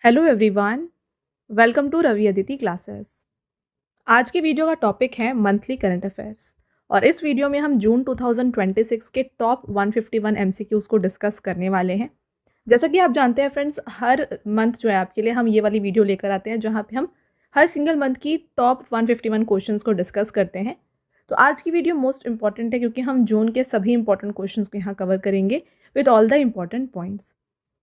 Hello everyone, welcome to Ravi Aditi classes. आज के video का टॉपिक है मंथली करंट अफेयर्स और इस वीडियो में हम जून 2026 के टॉप 151 एमसीक्यूज को डिस्कस करने वाले हैं। जैसा कि आप जानते हैं फ्रेंड्स, हर मंथ जो है आपके लिए हम ये वाली वीडियो लेकर आते हैं जहाँ पे हम हर सिंगल मंथ की टॉप 151 क्वेश्चंस को डिस्कस करते हैं। तो आज की वीडियो मोस्ट इंपॉर्टेंट है क्योंकि हम जून के सभी इंपॉर्टेंट क्वेश्चंस को यहाँ कवर करेंगे with all the important points.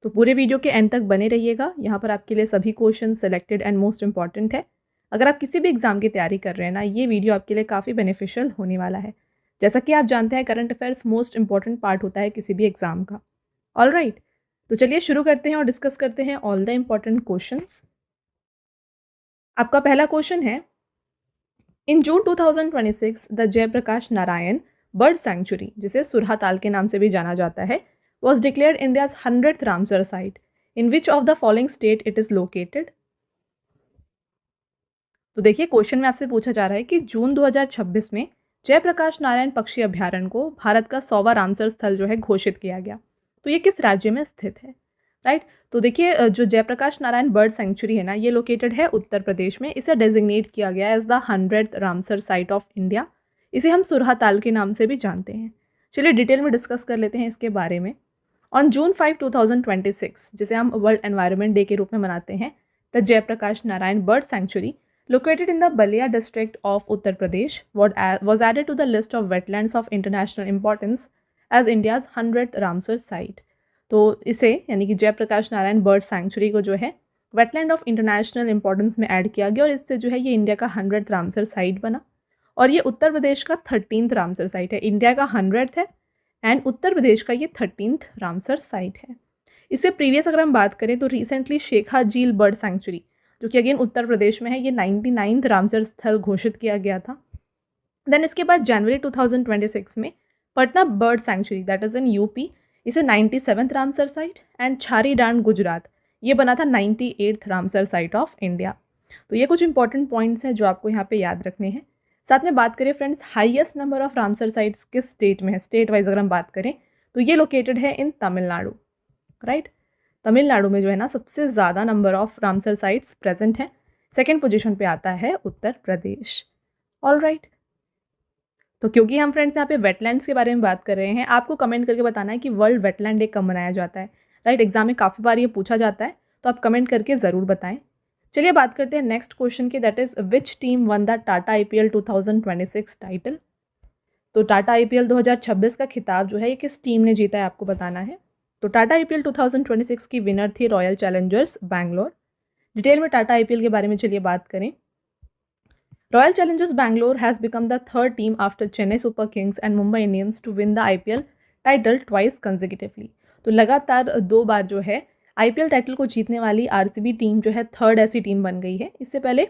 तो पूरे वीडियो के एंड तक बने रहिएगा। यहाँ पर आपके लिए सभी question selected and most important है। अगर आप किसी भी एग्जाम की तैयारी कर रहे हैं ना, ये वीडियो आपके लिए काफ़ी बेनिफिशियल होने वाला है। जैसा कि आप जानते हैं, current affairs most important part होता है किसी भी एग्जाम का। ऑल राइट, तो चलिए शुरू करते हैं और डिस्कस करते हैं ऑल द इम्पॉर्टेंट क्वेश्चंस। आपका पहला क्वेश्चन है, in June 2026 the Jayaprakash Narayan bird sanctuary, जिसे सुरहाताल के नाम से भी जाना जाता है, was declared India's 100th Ramsar site. In which of the following state it is located? तो देखिए, क्वेश्चन में आपसे पूछा जा रहा है कि जून 2026 में जयप्रकाश नारायण पक्षी अभ्यारण्य को भारत का 100वां रामसर स्थल जो है घोषित किया गया। तो ये किस राज्य में स्थित है? राइट, तो देखिए, जो जयप्रकाश नारायण बर्ड सेंचुरी है ना, ये लोकेटेड है उत्तर प्रदेश में। इसे डेजिग्नेट किया गया as the 100th Ramsar site of India. इसे हम सुरहाताल के नाम से भी जानते हैं। चलिए डिटेल में डिस्कस कर लेते हैं इसके बारे में। ऑन जून 5, 2026, जिसे हम वर्ल्ड एनवायरनमेंट डे के रूप में मनाते हैं, the Jayaprakash Narayan bird sanctuary located in the Balia district of Uttar Pradesh was added to the list of wetlands of international importance as India's 100th Ramsar site. तो इसे यानी कि जयप्रकाश नारायण बर्ड सेंचुरी को जो है वेटलैंड ऑफ इंटरनेशनल इंपॉर्टेंस में add किया गया और इससे जो है ये इंडिया का 100th रामसर साइट बना। और ये उत्तर प्रदेश का 13th रामसर साइट है। इंडिया का 100th है एंड उत्तर प्रदेश का ये 13th रामसर साइट है। इससे प्रीवियस अगर हम बात करें तो रिसेंटली शेखा झील बर्ड सेंचुरी, जो कि अगेन उत्तर प्रदेश में है, ये 99th रामसर स्थल घोषित किया गया था। देन इसके बाद जनवरी 2026 में Patna bird sanctuary, that is in UP, इसे 97th रामसर साइट, एंड छारी डांड गुजरात, ये बना था 98th Ramsar site of India. तो ये कुछ इंपॉर्टेंट पॉइंट्स हैं जो आपको यहाँ पे याद रखने हैं। साथ में बात करें friends, highest number of Ramsar sites किस स्टेट में है, स्टेट वाइज अगर हम बात करें तो ये लोकेटेड है इन तमिलनाडु। राइट, तमिलनाडु में जो है ना सबसे ज़्यादा number of Ramsar sites present हैं। सेकेंड पोजीशन पे आता है उत्तर प्रदेश। ऑल राइट, तो क्योंकि हम फ्रेंड्स यहाँ पे वेटलैंड्स के बारे में बात कर रहे हैं, आपको कमेंट करके बताना है कि वर्ल्ड वेटलैंड डे कब मनाया जाता है। राइट, एग्जाम में काफ़ी बार ये पूछा जाता है, तो आप कमेंट करके ज़रूर बताएं। चलिए बात करते हैं नेक्स्ट क्वेश्चन की, that is which team won the Tata IPL 2026 title. तो टाटा IPL 2026 का खिताब जो है ये किस टीम ने जीता है, आपको बताना है। तो टाटा IPL 2026 की विनर थी रॉयल चैलेंजर्स बैंगलोर। डिटेल में टाटा IPL के बारे में चलिए बात करें। Royal challengers Bangalore has become the third team after Chennai super kings and Mumbai Indians to win the IPL title twice consecutively. तो लगातार 2 बार जो है IPL टाइटल को जीतने वाली RCB टीम जो है थर्ड ऐसी टीम बन गई है। इससे पहले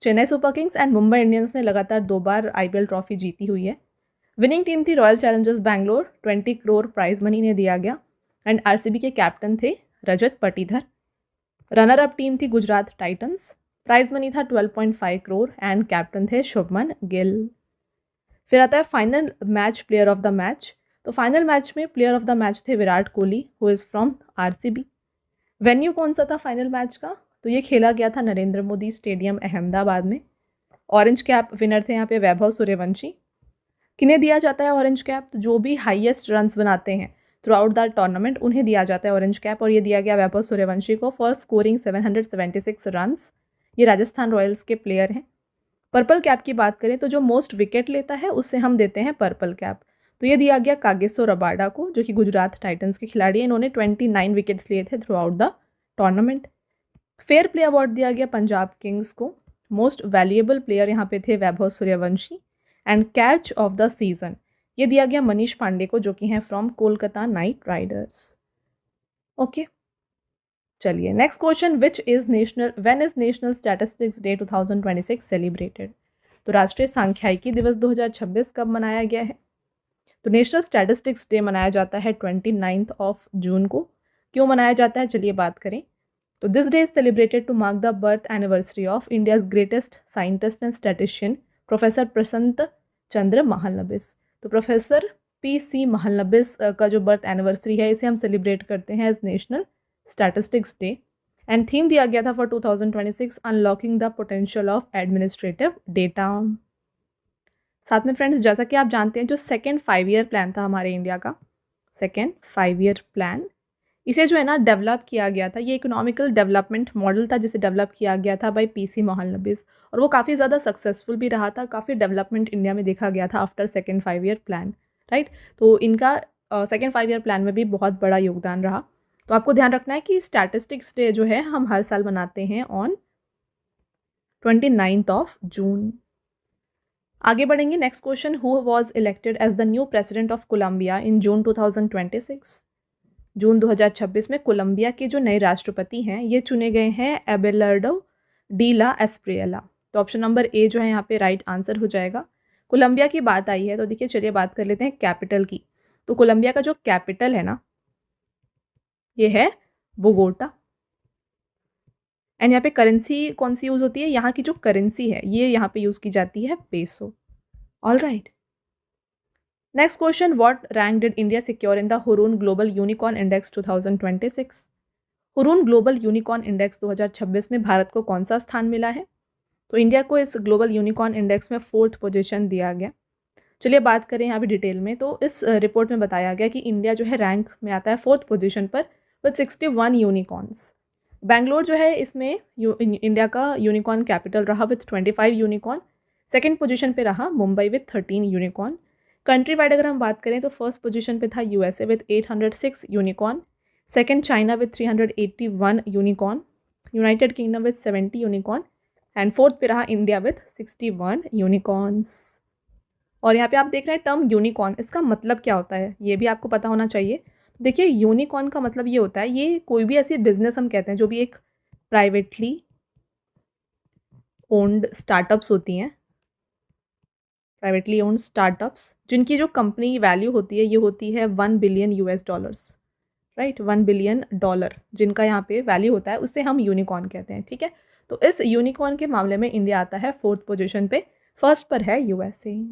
Chennai super kings and Mumbai Indians ने लगातार 2 बार IPL ट्रॉफी जीती हुई है। विनिंग टीम थी royal challengers Bangalore, 20 crore prize money ने दिया गया, एंड RCB के कैप्टन थे Rajat Patidar. Runner up team थी गुजरात टाइटंस, प्राइज मनी था 12.5 करोड़ एंड कैप्टन थे शुभमन गिल। फिर आता है final match player of the match. तो फाइनल मैच में प्लेयर ऑफ द मैच थे Virat Kohli, who is from RCB। Venue कौन सा था फाइनल मैच का, तो ये खेला गया था नरेंद्र मोदी स्टेडियम अहमदाबाद में। ऑरेंज कैप विनर थे यहाँ पे वैभव सूर्यवंशी। किन्हें दिया जाता है ऑरेंज कैप, तो जो भी हाईएस्ट रन्स बनाते हैं थ्रू आउट द टूर्नामेंट उन्हें दिया जाता है ऑरेंज कैप, और ये दिया गया वैभव सूर्यवंशी को फॉर स्कोरिंग 776 रन्स। ये राजस्थान रॉयल्स के प्लेयर हैं। पर्पल कैप की बात करें तो जो मोस्ट विकेट लेता है उससे हम देते हैं पर्पल कैप। तो ये दिया गया कागिसो रबाडा को, जो कि गुजरात टाइटंस के खिलाड़ी हैं। इन्होंने 29 विकेट्स लिए थे throughout the tournament. Fair play award दिया गया पंजाब किंग्स को। मोस्ट वैल्यूएबल प्लेयर यहाँ पे थे Vaibhav Suryavanshi, and catch of the season ये दिया गया मनीष पांडे को, जो कि हैं from Kolkata Knight Riders. Okay, चलिए next question, when is National statistics Day 2026 celebrated. तो राष्ट्रीय सांख्यिकी दिवस 2026 कब मनाया गया है। तो नेशनल स्टैटिस्टिक्स डे मनाया जाता है 29 जून को। क्यों मनाया जाता है, चलिए बात करें। तो this day is celebrated to mark the birth anniversary of India's greatest scientist and statistician professor Prasanta Chandra Mahalanobis. तो प्रोफेसर PC महालनोबिस का जो बर्थ एनिवर्सरी है इसे हम सेलिब्रेट करते हैं as national statistics day. And theme दिया गया था for 2026 unlocking the potential of administrative data. साथ में फ्रेंड्स, जैसा कि आप जानते हैं, जो सेकेंड 5 ईयर प्लान था हमारे इंडिया का, सेकेंड 5 ईयर प्लान, इसे जो है ना डेवलप किया गया था। ये इकोनॉमिकल डेवलपमेंट मॉडल था जिसे डेवलप किया गया था बाय पीसी मोहनलब्बिस, और वो काफ़ी ज़्यादा सक्सेसफुल भी रहा था। काफ़ी डेवलपमेंट इंडिया में देखा गया था after second 5 year plan, right. तो इनका सेकेंड 5 ईयर प्लान में भी बहुत बड़ा योगदान रहा। तो आपको ध्यान रखना है कि स्टैटिस्टिक्स डे जो है हम हर साल मनाते हैं ऑन 29 जून। आगे बढ़ेंगे। Next question, who was elected as the new president of Colombia in June 2026? जून 2026 में कोलंबिया के जो नए राष्ट्रपति हैं ये चुने गए हैं एबेलार्डो डी ला एस्प्रियला। तो ऑप्शन नंबर ए जो है यहाँ पे राइट आंसर हो जाएगा। कोलंबिया की बात आई है तो देखिए, चलिए बात कर लेते हैं कैपिटल की। तो कोलंबिया का जो कैपिटल है ना, ये है बोगोटा। एंड यहाँ पे करेंसी कौन सी यूज़ होती है? यहाँ की जो करेंसी है ये यहाँ पे यूज़ की जाती है peso. All right. Next question, what rank did India secure in the Hurun global unicorn index 2026? Hurun global unicorn index 2026 में भारत को कौन सा स्थान मिला है? तो इंडिया को इस ग्लोबल यूनिकॉर्न इंडेक्स में 4th पोजीशन दिया गया। चलिए बात करें यहाँ पे डिटेल में। तो इस रिपोर्ट में बताया गया कि इंडिया जो है रैंक में आता है 4th पोजीशन पर विद 61 यूनिकॉर्न्स। बैंगलोर जो है इसमें इंडिया का यूनिकॉर्न कैपिटल रहा विद 25 यूनिकॉर्न। सेकेंड पोजीशन पे रहा Mumbai with 13 unicorn. Country wide अगर हम बात करें तो फर्स्ट पोजीशन पे था USA with 806 unicorn, second China with 381 unicorn, United kingdom with 70 unicorn, and fourth पे रहा इंडिया विद 61 यूनिकॉर्न्स। और यहाँ पे आप देख रहे हैं टर्म यूनिकॉर्न, इसका मतलब क्या होता है ये भी आपको पता होना चाहिए। देखिए, यूनिकॉर्न का मतलब ये होता है, ये कोई भी ऐसी बिजनेस हम कहते हैं जो भी एक प्राइवेटली ओन्ड स्टार्टअप्स होती हैं, प्राइवेटली ओन्ड स्टार्टअप्स जिनकी जो कंपनी वैल्यू होती है ये होती है 1 billion US dollars, right. 1 billion dollar जिनका यहाँ पे वैल्यू होता है उसे हम यूनिकॉर्न कहते हैं, ठीक है। तो इस यूनिकॉर्न के मामले में इंडिया आता है 4th पोजीशन पे, फर्स्ट पर है यूएसए।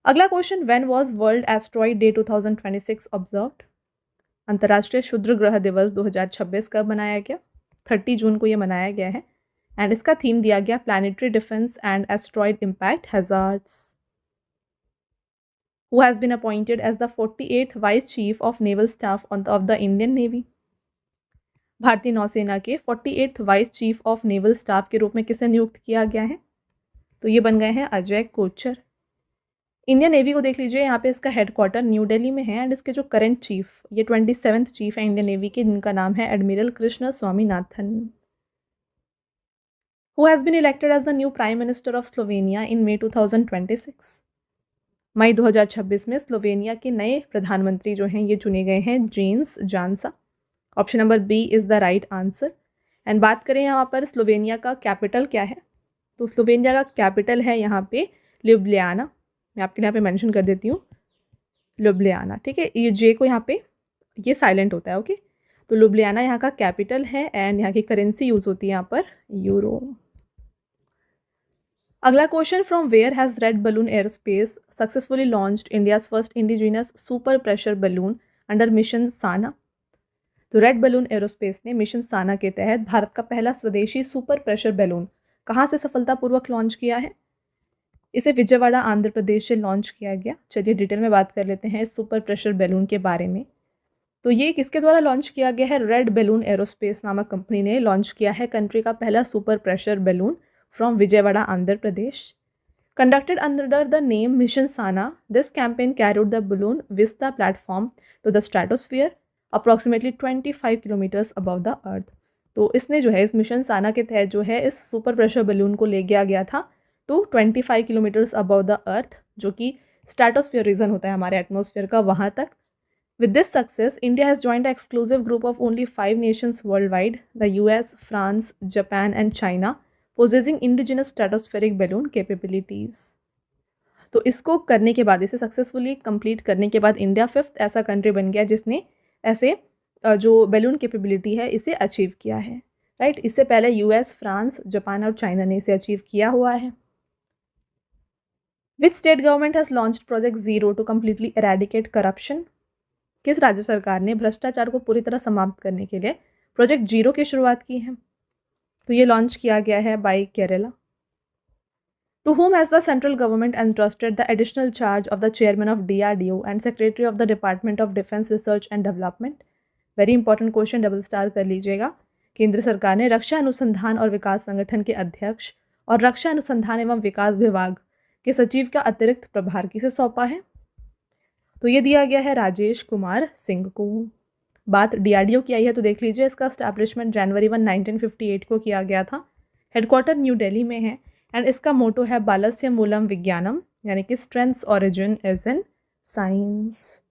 अगला question, when was world asteroid day 2026 observed? अंतर्राष्ट्रीय क्षुद्र ग्रह दिवस 2026 कब मनाया गया? 30 जून को ये मनाया गया है। एंड इसका थीम दिया गया planetary defence and asteroid impact hazards. Who has been appointed as the 48th Vice Chief of Naval Staff of the Indian Navy? भारतीय नौसेना के 48th vice chief of naval staff के रूप में किसे नियुक्त किया गया है? तो ये बन गए हैं अजय कोचर। इंडियन नेवी को देख लीजिए, यहाँ पे इसका हेडक्वार्टर न्यू दिल्ली में है। एंड इसके जो करंट चीफ, ये 27th चीफ है इंडियन नेवी के, जिनका नाम है admiral Krishna Swaminathan. Who has been elected as the new prime minister of Slovenia in May 2026? मई 2026 में स्लोवेनिया के नए प्रधानमंत्री जो हैं ये चुने गए हैं Janez Jansa. Option number B is the right answer. And बात करें यहाँ पर स्लोवेनिया का कैपिटल क्या है, तो स्लोवेनिया का कैपिटल है यहाँ पे ल्यूब्लियाना। मैं आपके यहाँ पे मेंशन कर देती हूँ ल्यूब्लियाना, ठीक है। ये जे को यहाँ पे ये साइलेंट होता है, ओके। तो ल्यूब्लियाना यहाँ का कैपिटल है एंड यहाँ की करेंसी यूज़ होती है यहाँ पर यूरो। अगला question, from where has Red Balloon Airspace successfully launched India's first indigenous super pressure balloon under mission Sana? तो रेड बलून एरोस्पेस ने मिशन साना के तहत भारत का पहला स्वदेशी सुपर प्रेशर बैलून कहाँ से सफलतापूर्वक लॉन्च किया है? इसे विजयवाड़ा आंध्र प्रदेश से लॉन्च किया गया। चलिए डिटेल में बात कर लेते हैं इस सुपर प्रेशर बैलून के बारे में। तो ये किसके द्वारा लॉन्च किया गया है? रेड बलून एरोस्पेस नामक कंपनी ने लॉन्च किया है कंट्री का पहला super pressure balloon from Vijayawada Andhra Pradesh. Conducted under the name mission Sana, this campaign carried the balloon vista platform to the stratosphere approximately 25 kilometres above the earth. तो इसने जो है इस मिशन साना के तहत जो है इस सुपर प्रेशर बलून को ले गया था to 25 kilometres above the earth, जो कि स्ट्रेटोस्फीयर रीजन होता है हमारे एटमॉस्फेयर का, वहाँ तक। With this success India has joined exclusive group of only 5 Nations world wide, the US, France, Japan and China, possessing indigenous stratospheric balloon capabilities. तो इसको करने के बाद, इसे सक्सेसफुली कंप्लीट करने के बाद इंडिया 5th ऐसा कंट्री बन गया जिसने ऐसे जो बैलून कैपेबिलिटी है इसे अचीव किया है, राइट। इससे पहले यूएस, फ्रांस, जापान और चाइना ने इसे अचीव किया हुआ है। Which state government has launched project zero to completely eradicate corruption? किस राज्य सरकार ने भ्रष्टाचार को पूरी तरह समाप्त करने के लिए प्रोजेक्ट जीरो की शुरुआत की है। तो ये लॉन्च किया गया है by Kerala. To whom has the central government entrusted the additional charge of the chairman of DRDO and secretary of the Department of Defense Research and Development? Very important question, double star कर लीजिएगा। केंद्र सरकार ने रक्षा अनुसंधान और विकास संगठन के अध्यक्ष और रक्षा अनुसंधान एवं विकास विभाग के सचिव का अतिरिक्त प्रभार किसे सौंपा है? तो ये दिया गया है राजेश कुमार सिंह को। बात डीआरडीओ की आई है तो देख लीजिए, इसका स्टैब्लिशमेंट जनवरी 1, 1958 को किया गया था। हेडक्वार्टर न्यू दिल्ली में है एंड इसका मोटो है बालस्य मूलम विज्ञानम, यानी कि strengths origin is in science.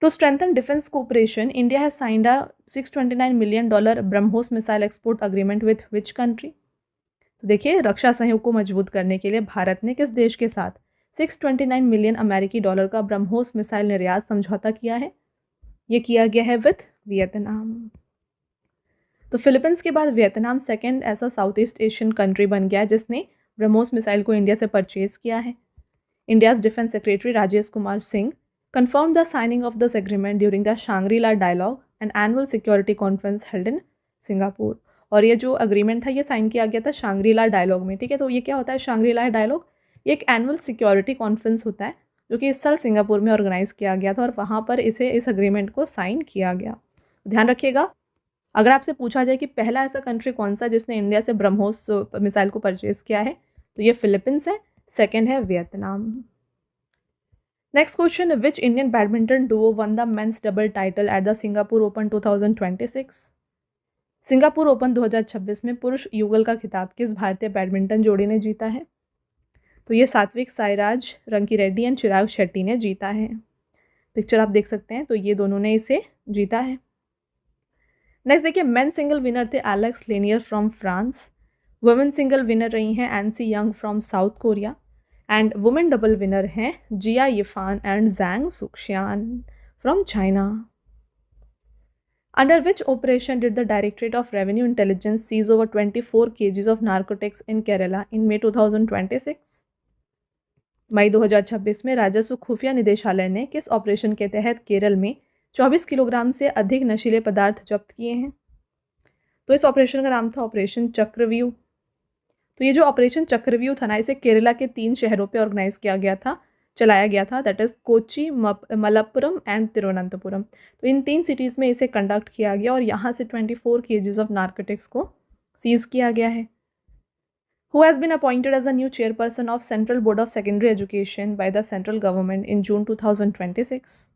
To strengthen defence cooperation, India has signed a $629 million BrahMos missile export agreement with which country? तो देखिए, रक्षा सहयोग को मजबूत करने के लिए भारत ने किस देश के साथ $629 मिलियन अमेरिकी डॉलर का ब्रह्मोस मिसाइल निर्यात समझौता किया है? ये किया गया है विथ वियतनाम। तो फिलीपींस के बाद वियतनाम सेकंड ऐसा साउथ ईस्ट एशियन कंट्री बन गया है जिसने ब्रह्मोस मिसाइल को इंडिया से परचेज किया है। India's defence secretary Rajesh Kumar Singh confirmed the signing of this agreement during the Shangri-La Dialogue, an annual security conference held in Singapore। और ये जो अग्रीमेंट था ये साइन किया गया था शांग्री-ला डायलॉग में, ठीक है। तो ये क्या होता है शांग्री-ला डायलॉग? ये एक एनुअल सिक्योरिटी कॉन्फ्रेंस होता है जो कि इस साल सिंगापुर में ऑर्गेनाइज किया गया था और वहाँ पर इस अग्रीमेंट को साइन किया गया। ध्यान रखिएगा, अगर आपसे पूछा जाए कि पहला ऐसा कंट्री कौन सा जिसने इंडिया से ब्रह्मोस मिसाइल को परचेज किया है, तो ये फिलीपींस है, सेकेंड है Vietnam. Next question, which Indian badminton Duo one the men's double title at the Singapore open 2026? Singapore open 2026 में पुरुष युगल का खिताब किस भारतीय बैडमिंटन जोड़ी ने जीता है? तो ये सात्विक साईराज रंकीरेड्डी एंड चिराग शेट्टी ने जीता है। पिक्चर आप देख सकते हैं, तो ये दोनों ने इसे जीता है। नेक्स्ट देखिए, मेन सिंगल विनर थे Alex Lanier from France, women single winner रही हैं Anse Young from South Korea and women double winner हैं Jia Yifan and Zhang Shuxian from China. Under which operation did the directorate of revenue intelligence seize over 24 kgs of narcotics in Kerala in May 2026? मई 2026 में राजस्व खुफिया निदेशालय ने किस operation के तहत केरल में 24 किलोग्राम से अधिक नशीले पदार्थ जब्त किए हैं? तो इस ऑपरेशन का नाम था ऑपरेशन चक्रव्यूह। तो ये जो ऑपरेशन चक्रव्यूह था ना, इसे केरला के 3 शहरों पे ऑर्गेनाइज किया गया था, चलाया गया था, that is Kochi, Malappuram and Thiruvananthapuram. तो इन 3 सिटीज़ में इसे कंडक्ट किया गया और यहाँ से 24 kgs ऑफ नार्कोटिक्स को सीज किया गया है। Who has been appointed as the new chairperson of Central Board of Secondary Education by the central government in June 2026?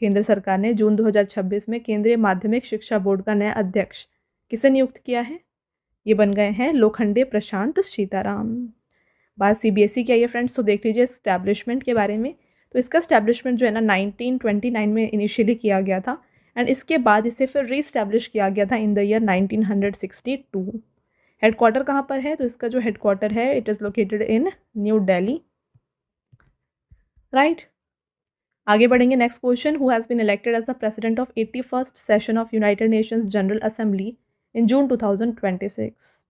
केंद्र सरकार ने जून 2026 में केंद्रीय माध्यमिक शिक्षा बोर्ड का नया अध्यक्ष किसे नियुक्त किया है? ये बन गए हैं लोखंडे प्रशांत सीताराम। बात सीबीएसई की आई है फ्रेंड्स, तो देख लीजिए स्टैब्लिशमेंट के बारे में। तो इसका स्टैब्लिशमेंट जो है ना 1929 में इनिशियली किया गया था एंड इसके बाद इसे फिर रीस्टैब्लिश किया गया था इन द ईयर 1962। हेडक्वार्टर कहाँ पर है? तो इसका जो हेडक्वार्टर है it is located in new Delhi, right. आगे बढ़ेंगे, next question, who has been elected as the president of 81st session of United Nations General Assembly in June 2026?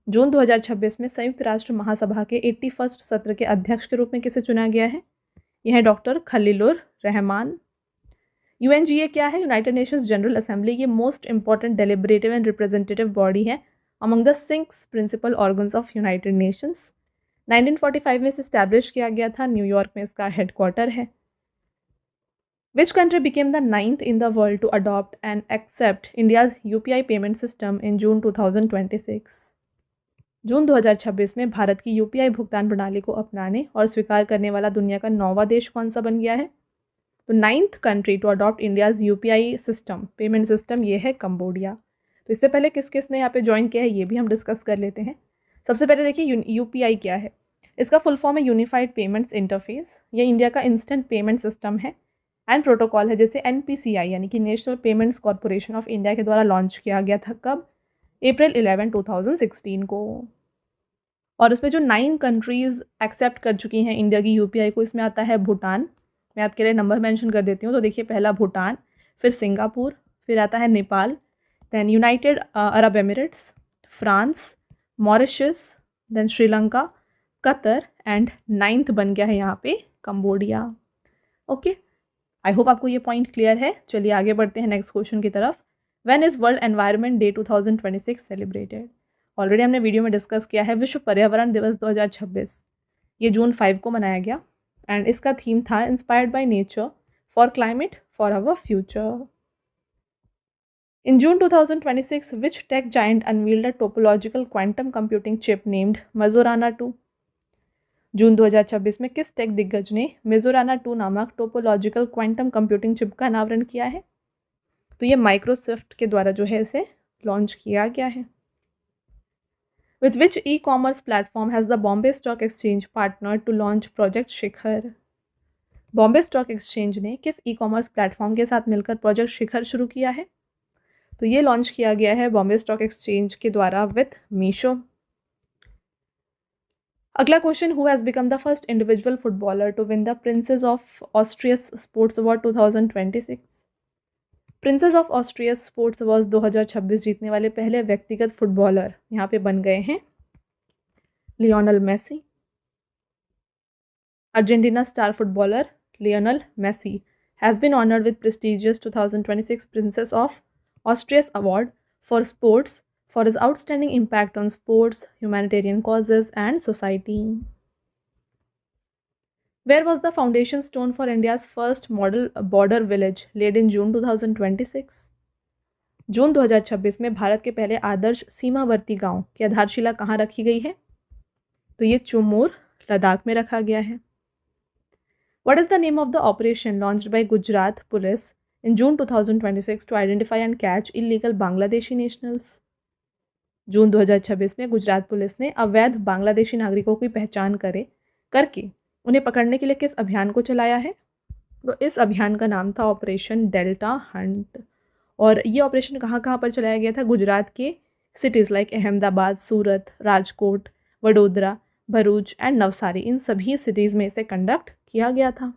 जून 2026 में संयुक्त राष्ट्र महासभा के 81st सत्र के अध्यक्ष के रूप में किसे चुना गया है? यह है डॉक्टर खलीलुर रहमान। यूएनजीए क्या है? United Nations General Assembly. ये most important deliberative and representative body है among the 6 principal organs of United Nations. 1945 में इसे स्टैब्लिश किया गया था, न्यूयॉर्क में इसका हेडक्वार्टर है। Which country became the 9th in the world to adopt and accept India's UPI payment system in June 2026? जून 2026 में भारत की यूपीआई भुगतान प्रणाली को अपनाने और स्वीकार करने वाला दुनिया का 9वां देश कौन सा बन गया है? तो 9th country to adopt India's UPI system, payment system, ये है कंबोडिया। तो इससे पहले किस किस ने यहाँ पे ज्वाइन किया है ये भी हम डिस्कस कर लेते हैं। सबसे पहले देखिए यूपीआई क्या है। इसका फुल फॉर्म है यूनिफाइड पेमेंट्स इंटरफेस। ये इंडिया का इंस्टेंट पेमेंट सिस्टम है एंड प्रोटोकॉल है जैसे एनपीसीआई यानी कि national payments corporation of India के द्वारा लॉन्च किया गया था। कब? अप्रैल 11, 2016 को। और उसमें जो 9 कंट्रीज़ एक्सेप्ट कर चुकी हैं इंडिया की यूपीआई को, इसमें आता है भूटान। मैं आपके लिए नंबर मेंशन कर देती हूँ। तो देखिए, पहला भूटान, फिर सिंगापुर, फिर आता है Nepal, then United Arab Emirates, France, Mauritius, then Sri Lanka, Qatar and 9th बन गया है यहाँ पे कंबोडिया। ओके, आई होप आपको ये पॉइंट क्लियर है। चलिए आगे बढ़ते हैं नेक्स्ट क्वेश्चन की तरफ। When is world environment day 2026 celebrated? Already हमने वीडियो में डिस्कस किया है, विश्व पर्यावरण दिवस 2026 ये जून 5 को मनाया गया एंड इसका थीम था inspired by nature for climate for our future. In June 2026, which tech giant unveiled a topological quantum computing chip named Majorana 2? जून 2026 में किस टेक दिग्गज ने मेजोराना 2 नामक टोपोलॉजिकल क्वांटम कंप्यूटिंग चिप का अनावरण किया है? तो ये माइक्रोसॉफ्ट के द्वारा जो है इसे लॉन्च किया गया है। With which e-commerce platform has the Bombay Stock Exchange partnered to launch Project Shikhar? Bombay stock exchange ने किस ई कॉमर्स प्लेटफॉर्म के साथ मिलकर प्रोजेक्ट शिखर शुरू किया है? तो ये लॉन्च किया गया है बॉम्बे स्टॉक एक्सचेंज के द्वारा विथ मीशो। अगला question, who has become the first individual footballer to win the Princess of Asturias sports award 2026? Princess of Asturias sports award 2026 जीतने वाले पहले व्यक्तिगत फुटबॉलर यहाँ पे बन गए हैं Lionel Messi. Argentina star footballer Lionel Messi has been honoured with prestigious 2026 princess of Austrius Award for Sports for his outstanding impact on sports, humanitarian causes, and society. Where was the foundation stone for India's first model border village laid in June 2026? जून 2026 में भारत के पहले आदर्श सीमावर्ती गांव की आधारशिला कहाँ रखी गई है? तो ये चुमूर, लद्दाख में रखा गया है। What is the name of the operation launched by Gujarat Police in June 2026 to identify and catch illegal Bangladeshi nationals? जून 2026 में गुजरात पुलिस ने अवैध बांग्लादेशी नागरिकों की पहचान करके उन्हें पकड़ने के लिए किस अभियान को चलाया है? तो इस अभियान का नाम था ऑपरेशन डेल्टा हंट। और ये ऑपरेशन कहाँ कहाँ पर चलाया गया था? गुजरात के cities like Ahmedabad, Surat, Rajkot, Vadodara, Bharuch and Navsari, इन सभी सिटीज़ में इसे कंडक्ट किया गया था।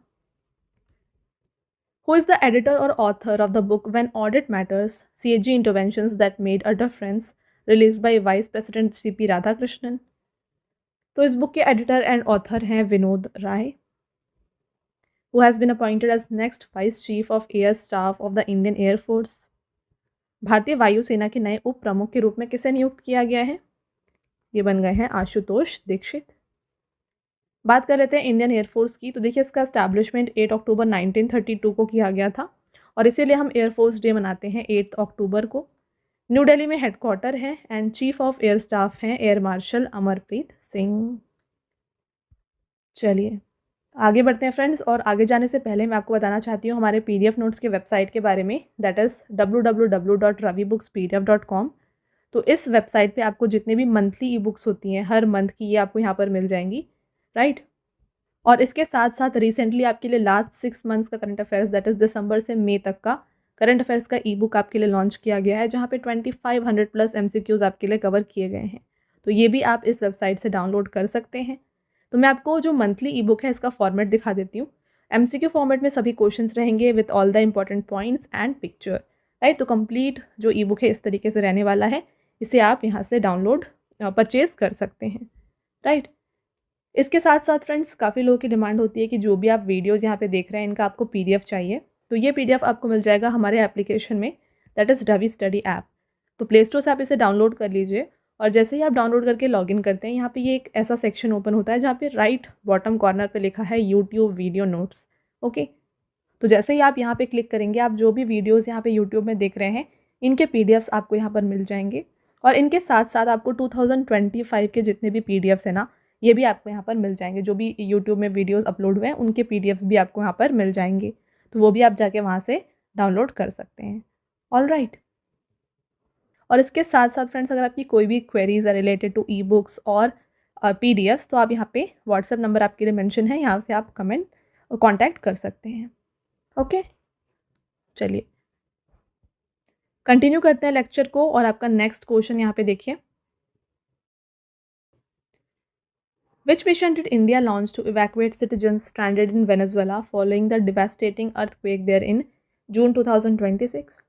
Who is the editor or author of the book When Audit Matters, CAG Interventions That Made a Difference, released by Vice President CP Radhakrishnan? तो इस बुक के एडिटर एंड ऑथर हैं Vinod Rai. Who has been appointed as next Vice Chief of Air Staff of the Indian Air Force? भारतीय वायुसेना के नए उप प्रमुख के रूप में किसे नियुक्त किया गया है? ये बन गए हैं आशुतोष दीक्षित। बात कर लेते हैं इंडियन एयरफोर्स की। तो देखिए इसका एस्टैब्लिशमेंट 8 अक्टूबर 1932 को किया गया था और इसीलिए हम एयरफोर्स डे मनाते हैं 8 अक्टूबर को। न्यू दिल्ली में हेडक्वार्टर है and chief of air staff हैं एयर मार्शल अमरप्रीत सिंह। चलिए आगे बढ़ते हैं फ्रेंड्स, और आगे जाने से पहले मैं आपको बताना चाहती हूँ हमारे PDF नोट्स के वेबसाइट के बारे में, दैट इज़ www.ravibookspdf.com। तो इस वेबसाइट पे आपको जितने भी मंथली ई बुक्स होती हैं हर मंथ की, ये आपको यहाँ पर मिल जाएंगी, राइट। और इसके साथ साथ रिसेंटली आपके लिए लास्ट 6 मंथ्स का करंट अफेयर्स, दैट इज़ दिसंबर से मई तक का करंट अफेयर्स का ई बुक आपके लिए लॉन्च किया गया है, जहाँ पे 2500+ MCQs आपके लिए कवर किए गए हैं। तो ये भी आप इस वेबसाइट से डाउनलोड कर सकते हैं। तो मैं आपको जो मंथली ई बुक है इसका फॉर्मेट दिखा देती हूँ। MCQ फॉर्मेट में सभी क्वेश्चंस रहेंगे with all the important points and picture, right. तो कंप्लीट जो ई बुक है इस तरीके से रहने वाला है, इसे आप यहाँ से डाउनलोड परचेज़ कर सकते हैं, राइट। इसके साथ साथ फ्रेंड्स काफ़ी लोगों की डिमांड होती है कि जो भी आप वीडियोज़ यहाँ पे देख रहे हैं इनका आपको PDF चाहिए। तो ये PDF आपको मिल जाएगा हमारे एप्लीकेशन में, that is Ravi study app. तो प्ले स्टोर से आप इसे डाउनलोड कर लीजिए और जैसे ही आप डाउनलोड करके लॉगिन करते हैं, यहाँ पे ये एक ऐसा सेक्शन ओपन होता है जहाँ पे राइट बॉटम कॉर्नर पे लिखा है यूट्यूब वीडियो नोट्स, ओके। तो जैसे ही आप यहाँ पे क्लिक करेंगे, आप जो भी वीडियोज़ यहाँ पे यूट्यूब में देख रहे हैं इनके PDFs आपको यहाँ पर मिल जाएंगे। और इनके साथ साथ आपको 2025 के जितने भी PDFs हैं ना, ये भी आपको यहाँ पर मिल जाएंगे। जो भी यूट्यूब में वीडियोस अपलोड हुए हैं उनके PDFs भी आपको यहाँ पर मिल जाएंगे, तो वो भी आप जाके वहाँ से डाउनलोड कर सकते हैं, ऑल राइट। और इसके साथ साथ फ्रेंड्स अगर आपकी कोई भी क्वेरीज है रिलेटेड टू ई बुक्स और PDFs, तो आप यहाँ पे व्हाट्सएप नंबर आपके लिए मेंशन है, यहाँ से आप कॉन्टैक्ट कर सकते हैं, ओके। चलिए कंटिन्यू करते हैं लेक्चर को, और आपका नेक्स्ट क्वेश्चन यहाँ पे देखिए। Which mission did India launch to evacuate citizens stranded in Venezuela following the devastating earthquake there in June 2026?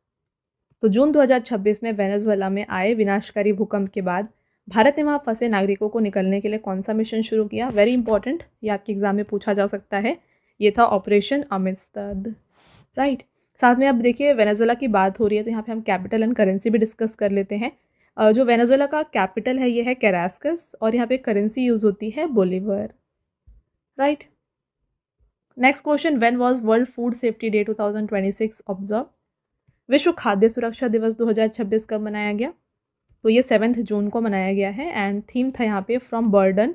तो जून 2026 में वेनेजुएला में आए विनाशकारी भूकंप के बाद भारत ने वहाँ फंसे नागरिकों को निकलने के लिए कौन सा मिशन शुरू किया? वेरी इंपॉर्टेंट, ये आपके एग्जाम में पूछा जा सकता है। ये था ऑपरेशन अमितस्तद, राइट। साथ में अब देखिए वेनेजुएला की बात हो रही है तो यहाँ पे हम कैपिटल एंड करेंसी भी डिस्कस कर लेते हैं। जो वेनेजुएला का कैपिटल है ये है कैरास्कस और यहाँ पे करेंसी यूज़ होती है Bolivar, right. Next question, when was world food safety day 2026 observe? विश्व खाद्य सुरक्षा दिवस 2026 कब मनाया गया? तो ये 7 जून को मनाया गया है एंड थीम था यहाँ पे from burden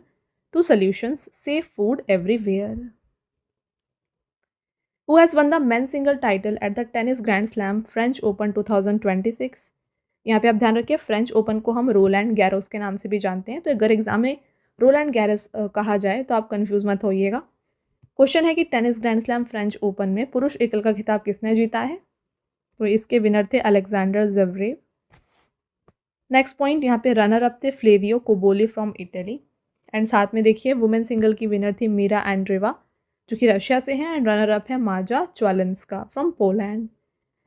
to solutions, safe food everywhere. Who has won the men's single title at the tennis Grand Slam French Open 2026? यहाँ पे आप ध्यान रखिए फ्रेंच ओपन को हम रोलैंड गैरोस के नाम से भी जानते हैं, तो अगर एग्जाम में रोलैंड गैरोस कहा जाए तो आप कंफ्यूज मत होइएगा। क्वेश्चन है कि tennis grand slam French open में पुरुष एकल का खिताब किसने जीता है? तो इसके विनर थे अलेक्जेंडर ज़वेरेव। नेक्स्ट पॉइंट, यहाँ पे रनर अप थे Flavio Cobolli from Italy and साथ में देखिए वुमेन सिंगल की विनर थी मीरा एंड्रेवा जो कि रशिया से हैं एंड रनर अप है Maja Chwalinska from Poland.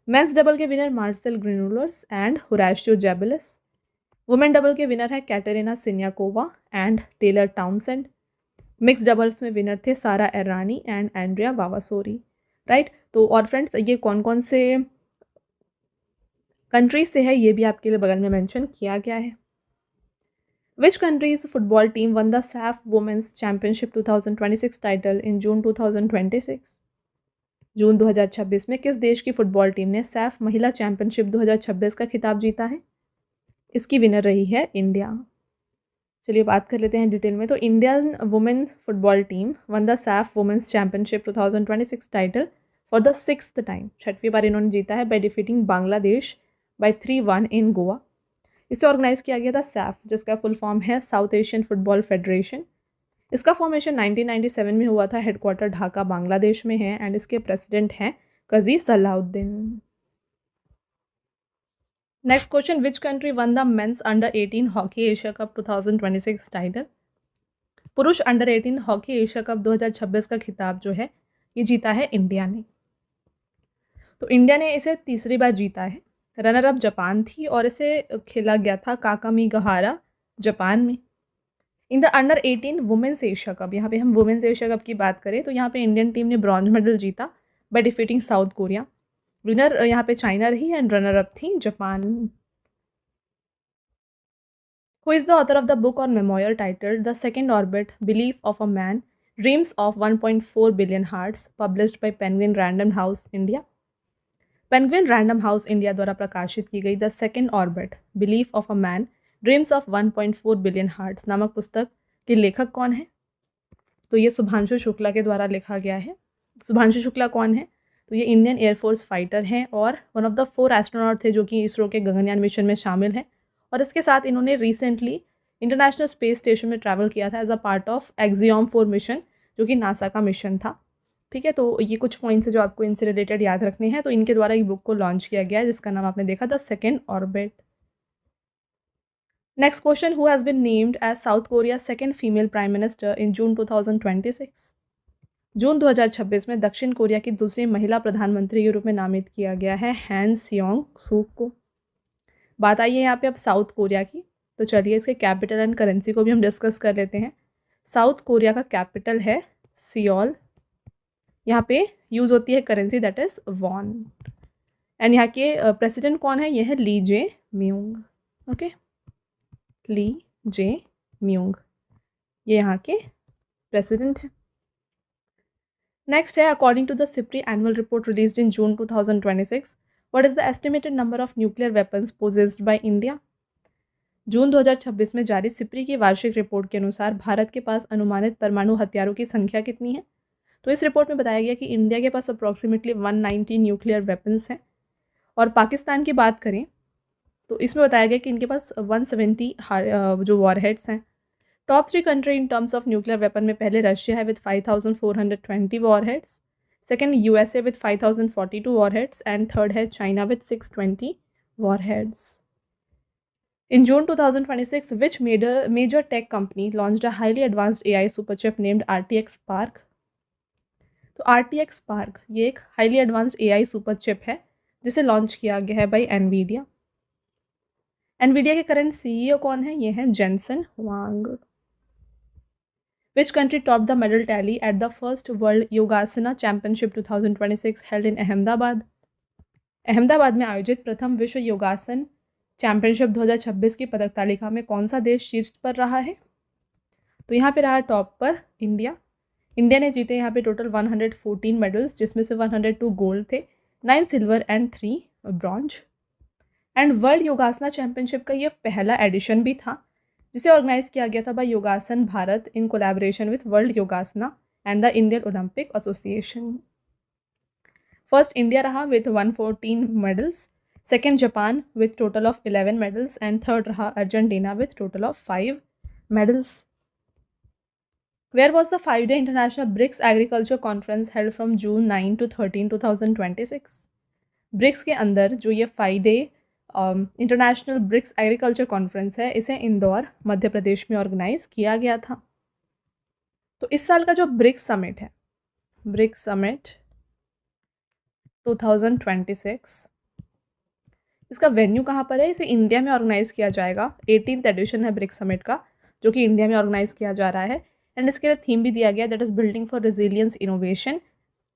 Men's double के winner Marcel Granollers and Horacio Zeballos. Women double के विनर है Katerina Siniakova and Taylor Townsend. Mix doubles में विनर थे Sara Errani and Andrea Vavassori, right. तो और friends ये कौन कौन से कंट्री से है ये भी आपके लिए बगल में मेंशन किया गया है। Which country's football team won the SAFF women's championship 2026 title in June 2026? जून 2026 में किस देश की फुटबॉल टीम ने सैफ महिला चैंपियनशिप 2026 का खिताब जीता है? इसकी विनर रही है इंडिया। चलिए बात कर लेते हैं डिटेल में। तो Indian women football team won the SAFF women's championship 2026 title for the 6th time, 6वीं बार इन्होंने जीता है by defeating Bangladesh by 3-1 in Goa. इसे ऑर्गेनाइज किया गया था सैफ जिसका फुल फॉर्म है साउथ एशियन फुटबॉल फेडरेशन। इसका फॉर्मेशन 1997 में हुआ था, हेडक्वार्टर ढाका बांग्लादेश में है एंड इसके प्रेसिडेंट हैं Kazi Salahuddin. Next question, which country won the men's under 18 hockey Asia Cup 2026 title? पुरुष अंडर 18 हॉकी एशिया कप 2026 का खिताब जो है ये जीता है इंडिया ने। तो इंडिया ने इसे तीसरी बार जीता है। रनर अप जापान थी और इसे खेला गया था काकामीगहारा जापान में। In the under 18 women's Asia cup, यहाँ पे हम वुमेन्स एशिया कप की बात करें तो यहाँ पे इंडियन टीम ने ब्रॉन्ज मेडल जीता by defeating South Korea. Winner यहाँ पे चाइना रही एंड रनर अप थी Japan. Who is the author of the book और memoir titled the second orbit belief of a man dreams of 1.4 billion hearts, published by Penguin Random House India? Penguin Random House India द्वारा प्रकाशित की गई the second orbit belief of a man dreams of 1.4 billion hearts नामक पुस्तक के लेखक कौन है? तो ये शुभांशु शुक्ला के द्वारा लिखा गया है। शुभांशु शुक्ला कौन है? तो ये इंडियन एयरफोर्स फाइटर हैं और वन ऑफ द 4 एस्ट्रोनॉट थे जो कि इसरो के गगनयान मिशन में शामिल हैं और इसके साथ इन्होंने रिसेंटली इंटरनेशनल स्पेस स्टेशन में ट्रैवल किया था as a part of Axiom 4 mission जो कि नासा का मिशन था। ठीक है, तो ये कुछ पॉइंट्स है जो आपको इनसे रिलेटेड याद रखने हैं। तो इनके द्वारा एक बुक को लॉन्च किया गया है जिसका नाम आपने देखा the second orbit. Next question, who has been named as South Korea second female prime minister in June 2026? जून 2026 में दक्षिण कोरिया की दूसरी महिला प्रधानमंत्री के रूप में नामित किया गया है हैन सियोंग सूक को। बात आई है यहाँ पे अब साउथ कोरिया की, तो चलिए इसके कैपिटल एंड करेंसी को भी हम डिस्कस कर लेते हैं। साउथ कोरिया का कैपिटल है सियोल। यहाँ पे यूज़ होती है currency that is won and यहाँ के प्रेसिडेंट कौन है? ये है Lee Jae Myung. Okay, Lee Jae Myung ये यहाँ के प्रेसिडेंट हैं। नेक्स्ट है, according to the SIPRI annual report released in June 2026, what is the estimated number of nuclear weapons possessed by India? जून 2026 में जारी सिप्री की वार्षिक रिपोर्ट के अनुसार भारत के पास अनुमानित परमाणु हथियारों की संख्या कितनी है? तो इस रिपोर्ट में बताया गया कि इंडिया के पास अप्रॉक्सीमेटली 190 न्यूक्लियर वेपन्स हैं और पाकिस्तान की बात करें तो इसमें बताया गया कि इनके पास 170 जो वॉरहेड्स हैं। Top 3 country in terms of nuclear weapon में पहले रशिया है with 5420 warheads, second USA with 5042 warheads and third है China with 620 warheads. In June 2026, which major tech company launched a highly advanced AI superchip named RTX Spark? तो RTX Spark ये एक highly advanced AI सुपरचिप है जिसे launch किया गया है by Nvidia. Nvidia के करंट CEO कौन है? ये है Jensen Huang. Which country topped the medal tally at the first World Yogasana Championship 2026 held in Ahmedabad? Ahmedabad में आयोजित प्रथम विश्व योगासन चैंपियनशिप 2026 की पदक तालिका में कौन सा देश शीर्ष पर रहा है? तो यहाँ पे रहा टॉप पर इंडिया। इंडिया ने जीते यहाँ पे टोटल 114 मेडल्स, जिसमें से 102 गोल्ड थे, 9 silver and 3 bronze. And world योगासना championship का ये पहला एडिशन भी था, जिसे ऑर्गेनाइज किया गया था by Yogasana Bharat in collaboration with World Yogasana and the Indian Olympic Association. First India रहा with 114 medals, second Japan with total of 11 medals and third रहा Argentina with total of 5 medals. Where was the 5-day International BRICS Agriculture Conference held from June 9 to 13, 2026? BRICS के अंदर जो ये 5-डे international BRICS agriculture conference है, इसे इंदौर मध्य प्रदेश में organise किया गया था। तो इस साल का जो ब्रिक्स समिट है, ब्रिक्स समिट 2026, इसका वेन्यू कहाँ पर है? इसे इंडिया में ऑर्गेनाइज किया जाएगा। 18th एडिशन है ब्रिक्स समिट का, जो कि इंडिया में ऑर्गेनाइज किया जा रहा है। एंड इसके लिए थीम भी दिया गया, that is building for resilience, innovation,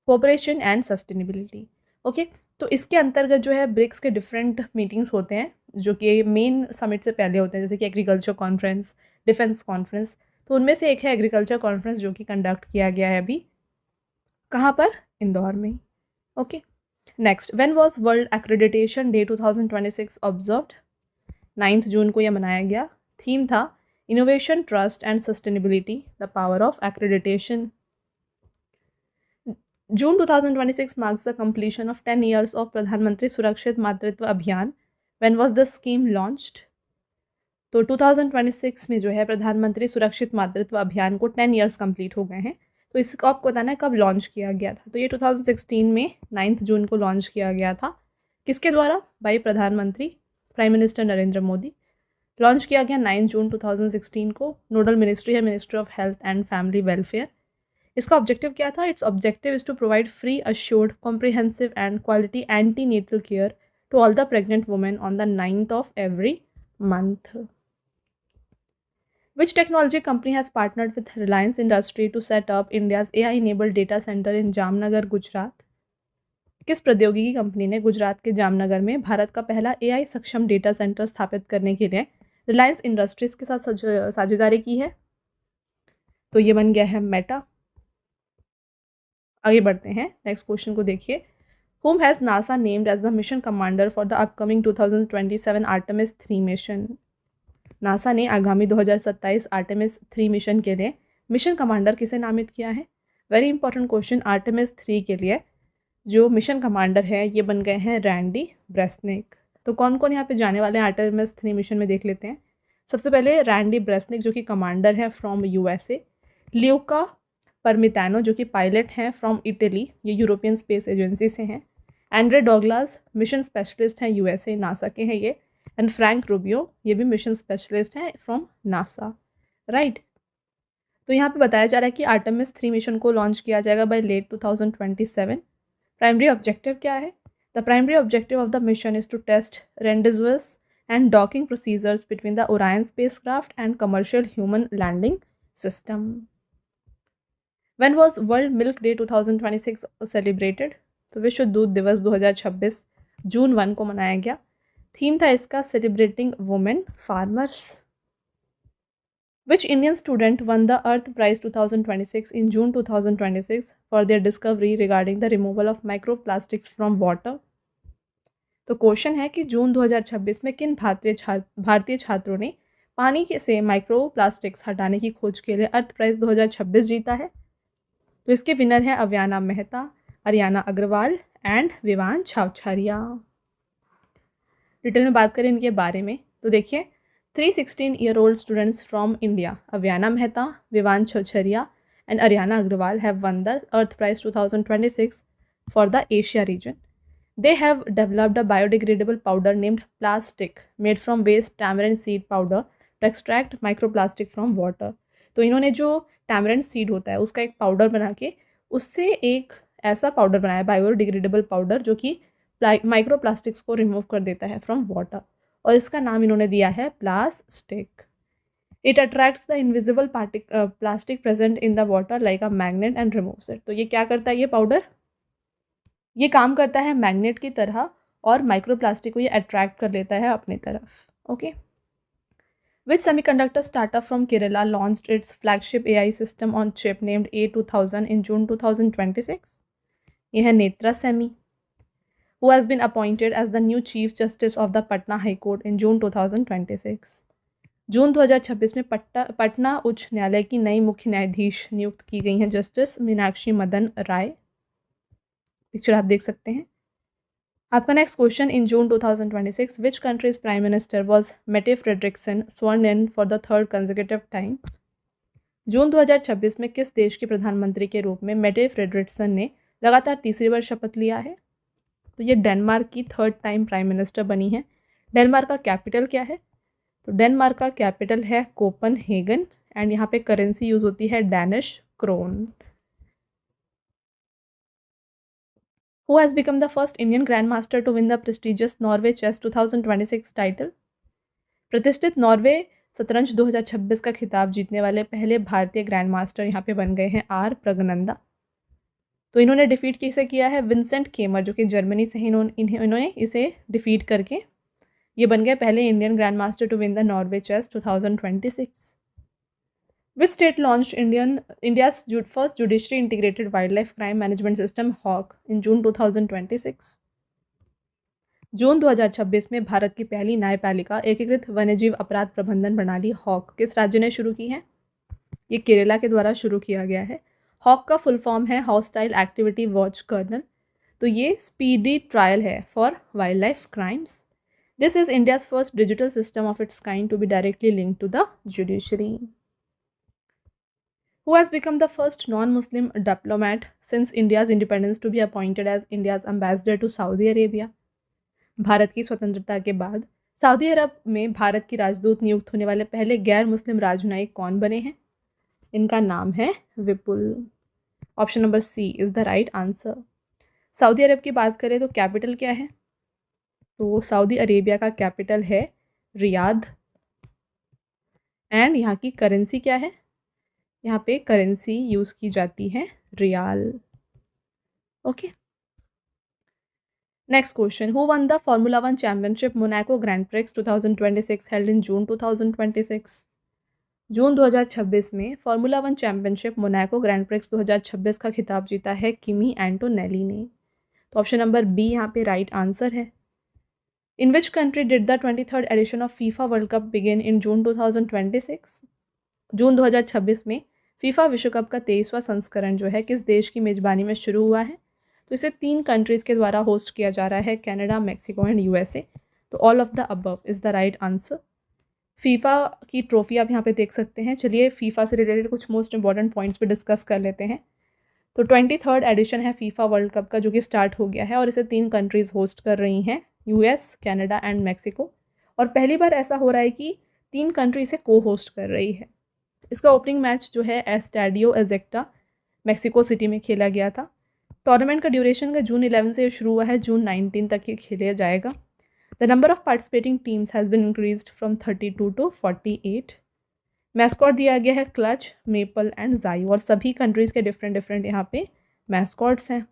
cooperation and sustainability. Okay, तो इसके अंतर्गत जो है ब्रिक्स के डिफरेंट मीटिंग्स होते हैं, जो कि मेन समिट से पहले होते हैं, जैसे कि एग्रीकल्चर कॉन्फ्रेंस, डिफेंस कॉन्फ्रेंस। तो उनमें से एक है एग्रीकल्चर कॉन्फ्रेंस, जो कि कंडक्ट किया गया है अभी कहाँ पर? इंदौर में। Okay, next, when was world accreditation day 2026 observed? 9 जून को यह मनाया गया। थीम था innovation, trust and sustainability, the power of accreditation. June 2026 marks the completion of 10 years of प्रधानमंत्री सुरक्षित मातृत्व अभियान. When was the scheme launched? तो 2026 में जो है प्रधानमंत्री सुरक्षित मातृत्व अभियान को 10 ईयर्स कंप्लीट हो गए हैं। तो इसको आपको बताना है कब लॉन्च किया गया था। तो ये 2016 में 9 जून को लॉन्च किया गया था। किसके द्वारा? बाय प्रधानमंत्री, prime minister Narendra Modi. Launch किया गया 9 जून 2016 को। नोडल मिनिस्ट्री है ministry of health and family welfare. इसका ऑब्जेक्टिव क्या था? Its objective is to provide free, assured, comprehensive and quality antenatal care to all the pregnant women on the 9th of every month. Which technology company has partnered with Reliance Industry to set up India's AI-enabled data center in Jamnagar, Gujarat? किस प्रौद्योगिकी company ने गुजरात के जामनगर में भारत का पहला AI सक्षम data centre स्थापित करने के लिए रिलायंस इंडस्ट्रीज के साथ साझेदारी की है? तो ये बन गया है मेटा। आगे बढ़ते हैं, नेक्स्ट क्वेश्चन को देखिए। Whom has NASA named as the mission commander for the upcoming 2027 Artemis 3 mission? NASA ने आगामी 2027 आर्टेमिस 3 मिशन के लिए मिशन कमांडर किसे नामित किया है? Very important question. आर्टेमिस 3 के लिए जो मिशन कमांडर है ये बन गए हैं रैंडी ब्रेसनिक। तो कौन कौन यहाँ पे जाने वाले हैं आर्टेमिस 3 मिशन में देख लेते हैं। सबसे पहले रैंडी ब्रेसनिक जो कि कमांडर है फ्रॉम USA, ल्यूका परमितानो जो कि पायलट हैं फ्रॉम इटली, ये यूरोपियन स्पेस एजेंसी से हैं, एंड्रे डॉगलास मिशन स्पेशलिस्ट हैं USA नासा के हैं ये, एंड फ्रैंक रूबियो ये भी मिशन स्पेशलिस्ट हैं फ्रॉम नासा, राइट। तो यहाँ पे बताया जा रहा है कि आर्टेमिस 3 मिशन को लॉन्च किया जाएगा बाय लेट 2027। प्राइमरी ऑब्जेक्टिव क्या है? The primary objective of the mission is to test rendezvous and docking procedures between the Orion spacecraft and commercial human landing system. When was World Milk Day 2026 celebrated? तो विश्व दूध दिवस 2026 जून 1 को मनाया गया। Theme था इसका celebrating women farmers. Which Indian student won the Earth Prize 2026 in June 2026 for their discovery regarding the removal of microplastics from water? तो क्वेश्चन है कि जून 2026 में किन भारतीय छात्रों ने पानी से माइक्रोप्लास्टिक्स हटाने की खोज के लिए अर्थ प्राइज 2026 जीता है? तो इसके विनर हैं अव्याना मेहता, अरियाना अग्रवाल एंड विवान छावछारिया। डिटेल में बात करें इनके बारे में तो देखिए, 3 16-year-old students from India, Avyana Mehta, Vivaan Chhawchharia and Ariana Agarwal have won the Earth Prize 2026 for the Asia region. They have developed a biodegradable powder named Plastic made from waste tamarind seed powder to extract microplastic from water. तो इन्होंने जो tamarind seed होता है उसका एक powder बना के उससे एक ऐसा पाउडर बनाया बायोडिग्रेडेबल पाउडर जो कि माइक्रोप्लास्टिक्स को रिमूव कर देता है फ्रॉम वाटर, और इसका नाम इन्होंने दिया है plastic. It attracts the invisible plastic present in the water like a magnet and removes it. तो ये क्या करता है ये पाउडर? ये काम करता है मैग्नेट की तरह और माइक्रोप्लास्टिक को ये अट्रैक्ट कर लेता है अपनी तरफ। Okay, which semiconductor startup from Kerala launched it's flagship AI system on chip named A2000 in June 2026? ये है Netra semi, who has been appointed as the new Chief Justice of the Patna High Court in June 2026. जून 2026 में पटना उच्च न्यायालय की नई मुख्य न्यायाधीश नियुक्त की गई हैं जस्टिस मीनाक्षी मदन राय। पिक्चर आप देख सकते हैं। आपका next question, in June 2026 which country's prime minister was Mette Frederiksen sworn in for the third consecutive time? जून 2026 में किस देश के प्रधानमंत्री के रूप में मेटे फ्रेडरिक्सन ने लगातार तीसरी बार शपथ लिया है? तो ये डेनमार्क की थर्ड टाइम प्राइम मिनिस्टर बनी है। डेनमार्क का कैपिटल क्या है? तो डेनमार्क का कैपिटल है कोपनहेगन एंड यहाँ पे करेंसी यूज होती है Danish krone. Who has become the first Indian grandmaster to win the prestigious Norway Chess 2026 title? प्रतिष्ठित नॉर्वे शतरंज 2026 का खिताब जीतने वाले पहले भारतीय ग्रैंड मास्टर यहाँ पे बन गए हैं आर प्रगनंदा। तो इन्होंने डिफीट किसे किया है? विंसेंट केमर, जो कि जर्मनी से हैं। इन्होंने इसे डिफीट करके ये बन गए पहले Indian grandmaster to win the Norway chess 2026। Which state launched India's first judiciary integrated wildlife crime management system हॉक इन जून 2026? जून 2026 में भारत की पहली न्यायपालिका एकीकृत वन्यजीव अपराध प्रबंधन प्रणाली हॉक किस राज्य ने शुरू की है? ये केरला के द्वारा शुरू किया गया है। हॉक का फुल फॉर्म है हॉस्टाइल एक्टिविटी वॉच कर्नल। तो ये स्पीडी ट्रायल है for wildlife crimes. This is India's first digital system of its kind to be directly linked to the judiciary. Who has become the first non-Muslim diplomat since India's independence to be appointed as India's ambassador to Saudi Arabia? Bharat की स्वतंत्रता के बाद Saudi अरब में भारत की राजदूत नियुक्त होने वाले पहले गैर मुस्लिम राजनयिक कौन बने हैं? इनका नाम है Vipul. Option number C is the right answer. सऊदी अरब की बात करें तो कैपिटल क्या है? तो सऊदी अरेबिया का कैपिटल है रियाद एंड यहाँ की करेंसी क्या है? यहाँ पे करेंसी यूज़ की जाती है riyal. Okay, next question, who won the Formula 1 championship Monaco Grand Prix 2026 held in June 2026? जून 2026 में Formula 1 championship Monaco Grand Prix 2026 का खिताब जीता है किमी एंटोनेली ने। तो ऑप्शन नंबर बी यहाँ पे राइट आंसर है। In which country did the 23rd edition of FIFA World Cup begin in June 2026? जून 2026 में फीफा विश्व कप का 23वां संस्करण जो है किस देश की मेजबानी में शुरू हुआ है? तो इसे 3 कंट्रीज़ के द्वारा होस्ट किया जा रहा है, कनाडा, मैक्सिको एंड USA। तो all of the above is the right answer. FIFA की ट्रॉफी आप यहाँ पे देख सकते हैं। चलिए फीफा से रिलेटेड कुछ मोस्ट इंपॉर्टेंट पॉइंट्स पे डिस्कस कर लेते हैं। तो 23rd एडिशन है फीफा वर्ल्ड कप का, जो कि स्टार्ट हो गया है और इसे 3 कंट्रीज़ होस्ट कर रही हैं, US, कनाडा एंड मैक्सिको। और पहली बार ऐसा हो रहा है कि 3 कंट्री इसे को होस्ट कर रही है। इसका ओपनिंग मैच जो है एस्टैडियो अजेक्टा मैक्सिको सिटी में खेला गया था। टूर्नामेंट का ड्यूरेशन का जून 11 से शुरू हुआ है, जून 19 तक ये खेला जाएगा। The number of participating teams has been increased from 32 to 48। Mascot दिया गया है क्लच, मेपल एंड जायू, और सभी कंट्रीज़ के डिफरेंट यहाँ पे मैस्कॉट्स हैं।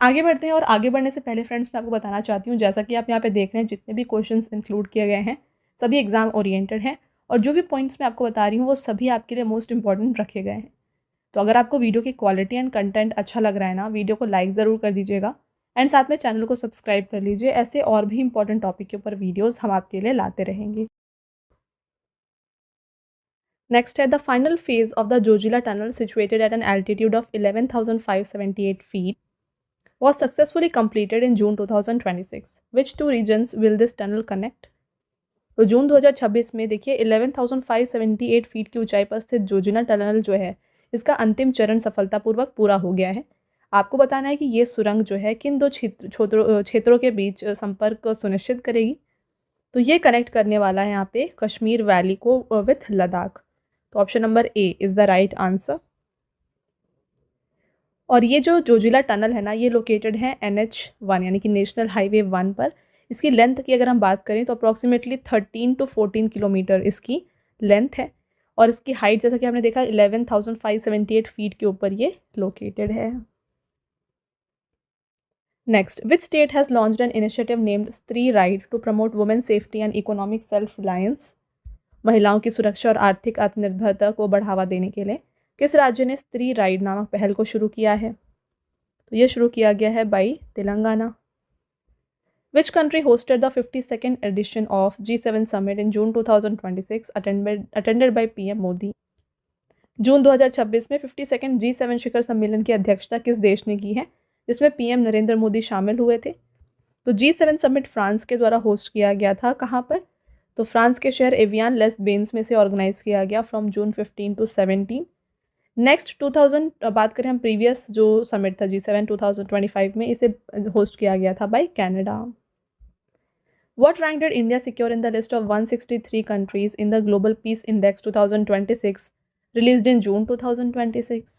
आगे बढ़ते हैं, और आगे बढ़ने से पहले फ्रेंड्स मैं आपको बताना चाहती हूँ, जैसा कि आप यहाँ पे देख रहे हैं जितने भी क्वेश्चंस इंक्लूड किए गए हैं सभी एग्जाम ओरिएंटेड हैं, और जो भी पॉइंट्स मैं आपको बता रही हूँ वो सभी आपके लिए मोस्ट इंपॉर्टेंट रखे गए हैं। तो अगर आपको वीडियो की क्वालिटी एंड कंटेंट अच्छा लग रहा है ना, वीडियो को लाइक ज़रूर कर दीजिएगा एंड साथ में चैनल को सब्सक्राइब कर लीजिए। ऐसे और भी इंपॉर्टेंट टॉपिक के ऊपर वीडियोज़ हम आपके लिए लाते रहेंगे। नेक्स्ट है the final phase of the Zoji La tunnel situated at an altitude of 11,578 feet was successfully completed in June 2026. Which two regions will this tunnel connect? तो जून 2026 में देखिए 11,578 फीट की ऊंचाई पर स्थित जोजिला टनल जो है इसका अंतिम चरण सफलतापूर्वक पूरा हो गया है। आपको बताना है कि ये सुरंग जो है किन 2 क्षेत्रों के बीच संपर्क सुनिश्चित करेगी। तो ये कनेक्ट करने वाला है यहाँ पे कश्मीर वैली को विथ लद्दाख। तो option number A is the right answer. और ये जो जोजिला टनल है ना, ये लोकेटेड है NH1 यानी कि नेशनल हाईवे 1 पर। इसकी लेंथ की अगर हम बात करें तो अप्रॉक्सीमेटली 13 to 14 किलोमीटर इसकी लेंथ है, और इसकी हाइट जैसा कि आपने देखा 11,578 फीट के ऊपर ये लोकेटेड है। Next, which state has launched an initiative named Stree right to promote women safety and economic self reliance? महिलाओं की सुरक्षा और आर्थिक आत्मनिर्भरता को बढ़ावा देने के लिए किस राज्य ने स्त्री राइड नामक पहल को शुरू किया है? तो ये शुरू किया गया है by Telangana. Which country hosted the 52nd edition of G7 Summit in June 2026 attended by PM Modi? जून 2026 में 52nd G7 शिखर सम्मेलन की अध्यक्षता किस देश ने की है, जिसमें पीएम नरेंद्र मोदी शामिल हुए थे? तो G7 समिट फ्रांस के द्वारा होस्ट किया गया था। कहाँ पर? तो फ्रांस के शहर एवियान लेस बेन्स में से ऑर्गेनाइज किया गया फ्रॉम जून 15 टू 17। नेक्स्ट 2000 बात करें हम प्रीवियस जो समिट था G7 2025 में, इसे होस्ट किया गया था by Canada. What rank did India secure in the list of 163 countries in the Global Peace Index 2026 released in June 2026?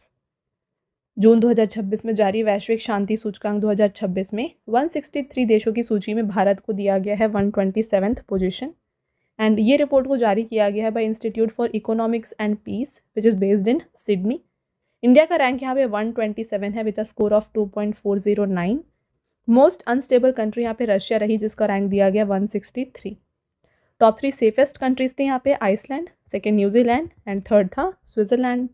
जून 2026 में जारी वैश्विक शांति सूचकांक 2026 में 163 देशों की सूची में भारत को दिया गया है 127th पोजीशन। एंड ये रिपोर्ट को जारी किया गया है by institute for economics and peace which is based in Sydney. India का रैंक यहाँ पे 127 है विद अ score of 2.409। Most unstable country यहाँ पे रशिया रही, जिसका रैंक दिया गया 163। टॉप 3 सेफेस्ट कंट्रीज थे यहाँ पे Iceland, second New Zealand and third था Switzerland.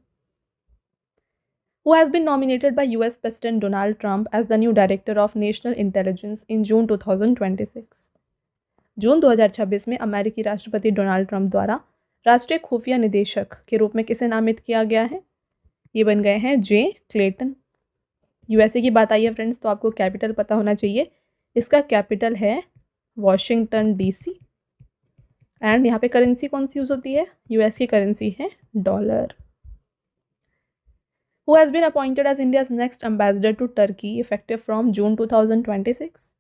Who has been nominated by US president Donald Trump as the new director of national intelligence in June 2026? जून 2026 में अमेरिकी राष्ट्रपति डोनाल्ड ट्रंप द्वारा राष्ट्रीय खुफिया निदेशक के रूप में किसे नामित किया गया है? ये बन गए हैं जे क्लेटन। यूएसए की बात आई है फ्रेंड्स, तो आपको कैपिटल पता होना चाहिए। इसका कैपिटल है वॉशिंगटन डीसी। एंड यहाँ पे करेंसी कौन सी यूज़ होती है? यूएस की करेंसी है dollar. Who has been appointed as India's next ambassador to Turkey effective from June 2026?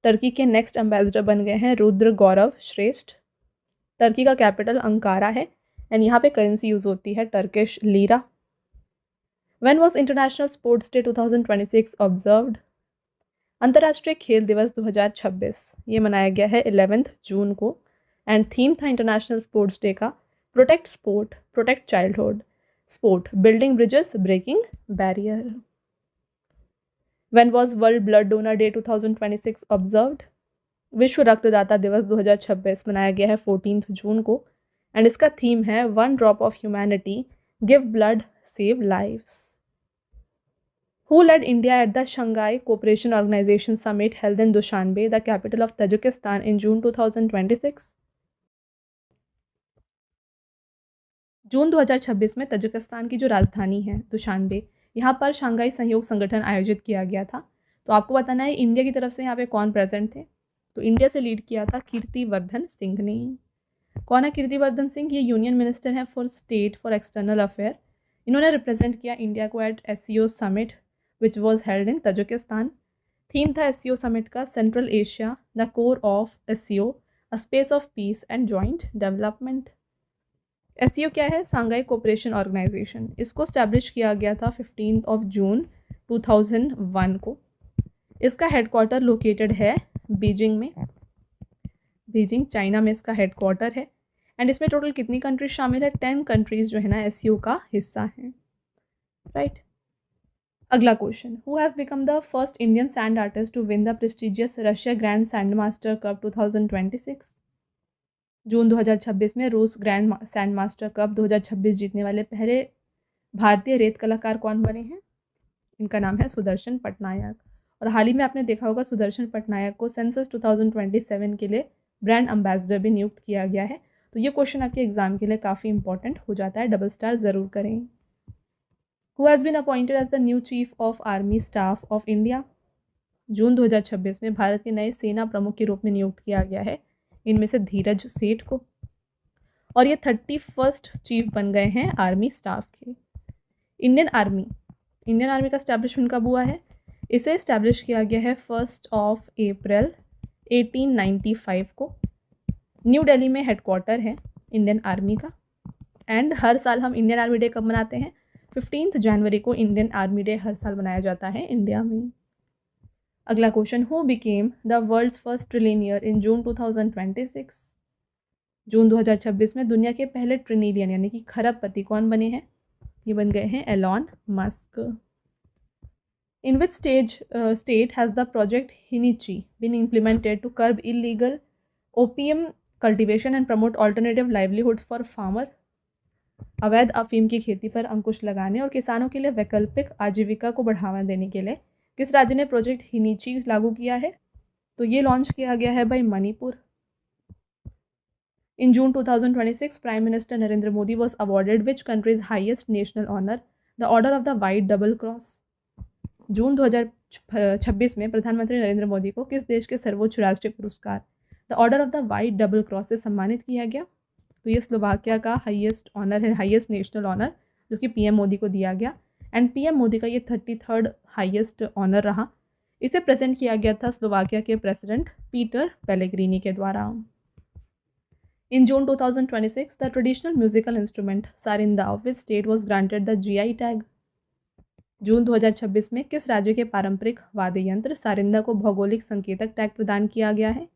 Turkey के नेक्स्ट एम्बेसडर बन गए हैं रुद्र गौरव श्रेष्ठ। टर्की का कैपिटल अंकारा है एंड यहाँ पे करेंसी यूज़ होती है Turkish lira. When was International Sports Day 2026 observed? अंतर्राष्ट्रीय खेल दिवस 2026 ये मनाया गया है 11 जून को एंड थीम था इंटरनेशनल स्पोर्ट्स डे का protect sport, protect childhood, sport, building bridges, breaking barrier. When was World Blood Donor Day 2026 observed? विश्व रक्तदाता दिवस 2026 मनाया गया है 14 जून को एंड इसका थीम है one drop of humanity, give blood, save lives. Who led India at the Shanghai Cooperation Organization Summit held in Dushanbe, the capital of Tajikistan, in June 2026? जून 2026 में तजिकिस्तान की जो राजधानी है दुशानबे, यहाँ पर शंघाई सहयोग संगठन आयोजित किया गया था। तो आपको बताना है इंडिया की तरफ से यहाँ पे कौन प्रेजेंट थे। तो इंडिया से लीड किया था कीर्तिवर्धन सिंह ने। कौन है कीर्तिवर्धन सिंह? ये यूनियन मिनिस्टर हैं for state for external affair. इन्होंने रिप्रेजेंट किया इंडिया को at SCO summit which was held in Tajikistan. Theme था SCO समिट का central Asia, the core of SCO, a space of peace and joint development. SCO क्या है? Shanghai cooperation organisation. इसको establish किया गया था 15 जून 2001 को। इसका हेडक्वार्टर लोकेटेड है बीजिंग में। बीजिंग चाइना में इसका हेडक्वार्टर है एंड इसमें टोटल कितनी कंट्रीज शामिल है? 10 कंट्रीज जो है ना SCO का हिस्सा है, राइट। अगला question, who has become the first Indian sand artist to win the prestigious Russia grand sand master cup 2026? जून 2026 में रूस ग्रैंड सैंड मास्टर कप 2026 जीतने वाले पहले भारतीय रेत कलाकार कौन बने हैं? इनका नाम है सुदर्शन पटनायक। और हाल ही में आपने देखा होगा सुदर्शन पटनायक को सेंसस 2027 के लिए ब्रांड एम्बेसडर भी नियुक्त किया गया है। तो ये क्वेश्चन आपके एग्जाम के लिए काफ़ी इंपॉर्टेंट हो जाता है, डबल स्टार ज़रूर करें। Who has been appointed as the new Chief of Army Staff of India? जून 2026 में भारत के नए सेना प्रमुख के रूप में नियुक्त किया गया है इनमें से धीरज सेठ को। और ये 31st चीफ बन गए हैं आर्मी स्टाफ के। इंडियन आर्मी का स्टैब्लिशमेंट कब हुआ है? इसे इस्टेब्लिश किया गया है 1 अप्रैल 1895 को। न्यू दिल्ली में हेडक्वार्टर है इंडियन आर्मी का एंड हर साल हम इंडियन आर्मी डे कब मनाते हैं? 15 जनवरी को इंडियन आर्मी डे हर साल मनाया जाता है इंडिया में। अगला question, who became the world's first trillionaire in June 2026? जून 2026 में दुनिया के पहले ट्रिलियनियर यानी कि खरबपति कौन बने हैं? ये बन गए हैं Elon Musk. In which state has the project Hinichi been implemented to curb illegal opium cultivation and promote alternative livelihoods for farmer? अवैध अफीम की खेती पर अंकुश लगाने और किसानों के लिए वैकल्पिक आजीविका को बढ़ावा देने के लिए किस राज्य ने प्रोजेक्ट हिनीची लागू किया है? तो ये लॉन्च किया गया है भाई Manipur. In June 2026, Prime Minister Narendra Modi was awarded which country's highest national honor, the Order of the White Double Cross? जून 2026 में प्रधानमंत्री नरेंद्र मोदी को किस देश के सर्वोच्च राष्ट्रीय पुरस्कार the order of the white double cross से सम्मानित किया गया? तो ये स्लोवाकिया का हाईएस्ट ऑनर है, हाईएस्ट नेशनल ऑनर, जो कि पीएम मोदी को दिया गया। एंड पीएम मोदी का ये 33rd हाईएस्ट ऑनर रहा। इसे प्रेजेंट किया गया था स्लोवाकिया के प्रेसिडेंट पीटर पेलेग्रीनी के द्वारा। In June 2026, the traditional musical instrument sarinda of which state was granted the GI tag? जून 2026 में किस राज्य के पारंपरिक वाद्य यंत्र सारिंदा को भौगोलिक संकेतक टैग प्रदान किया गया है?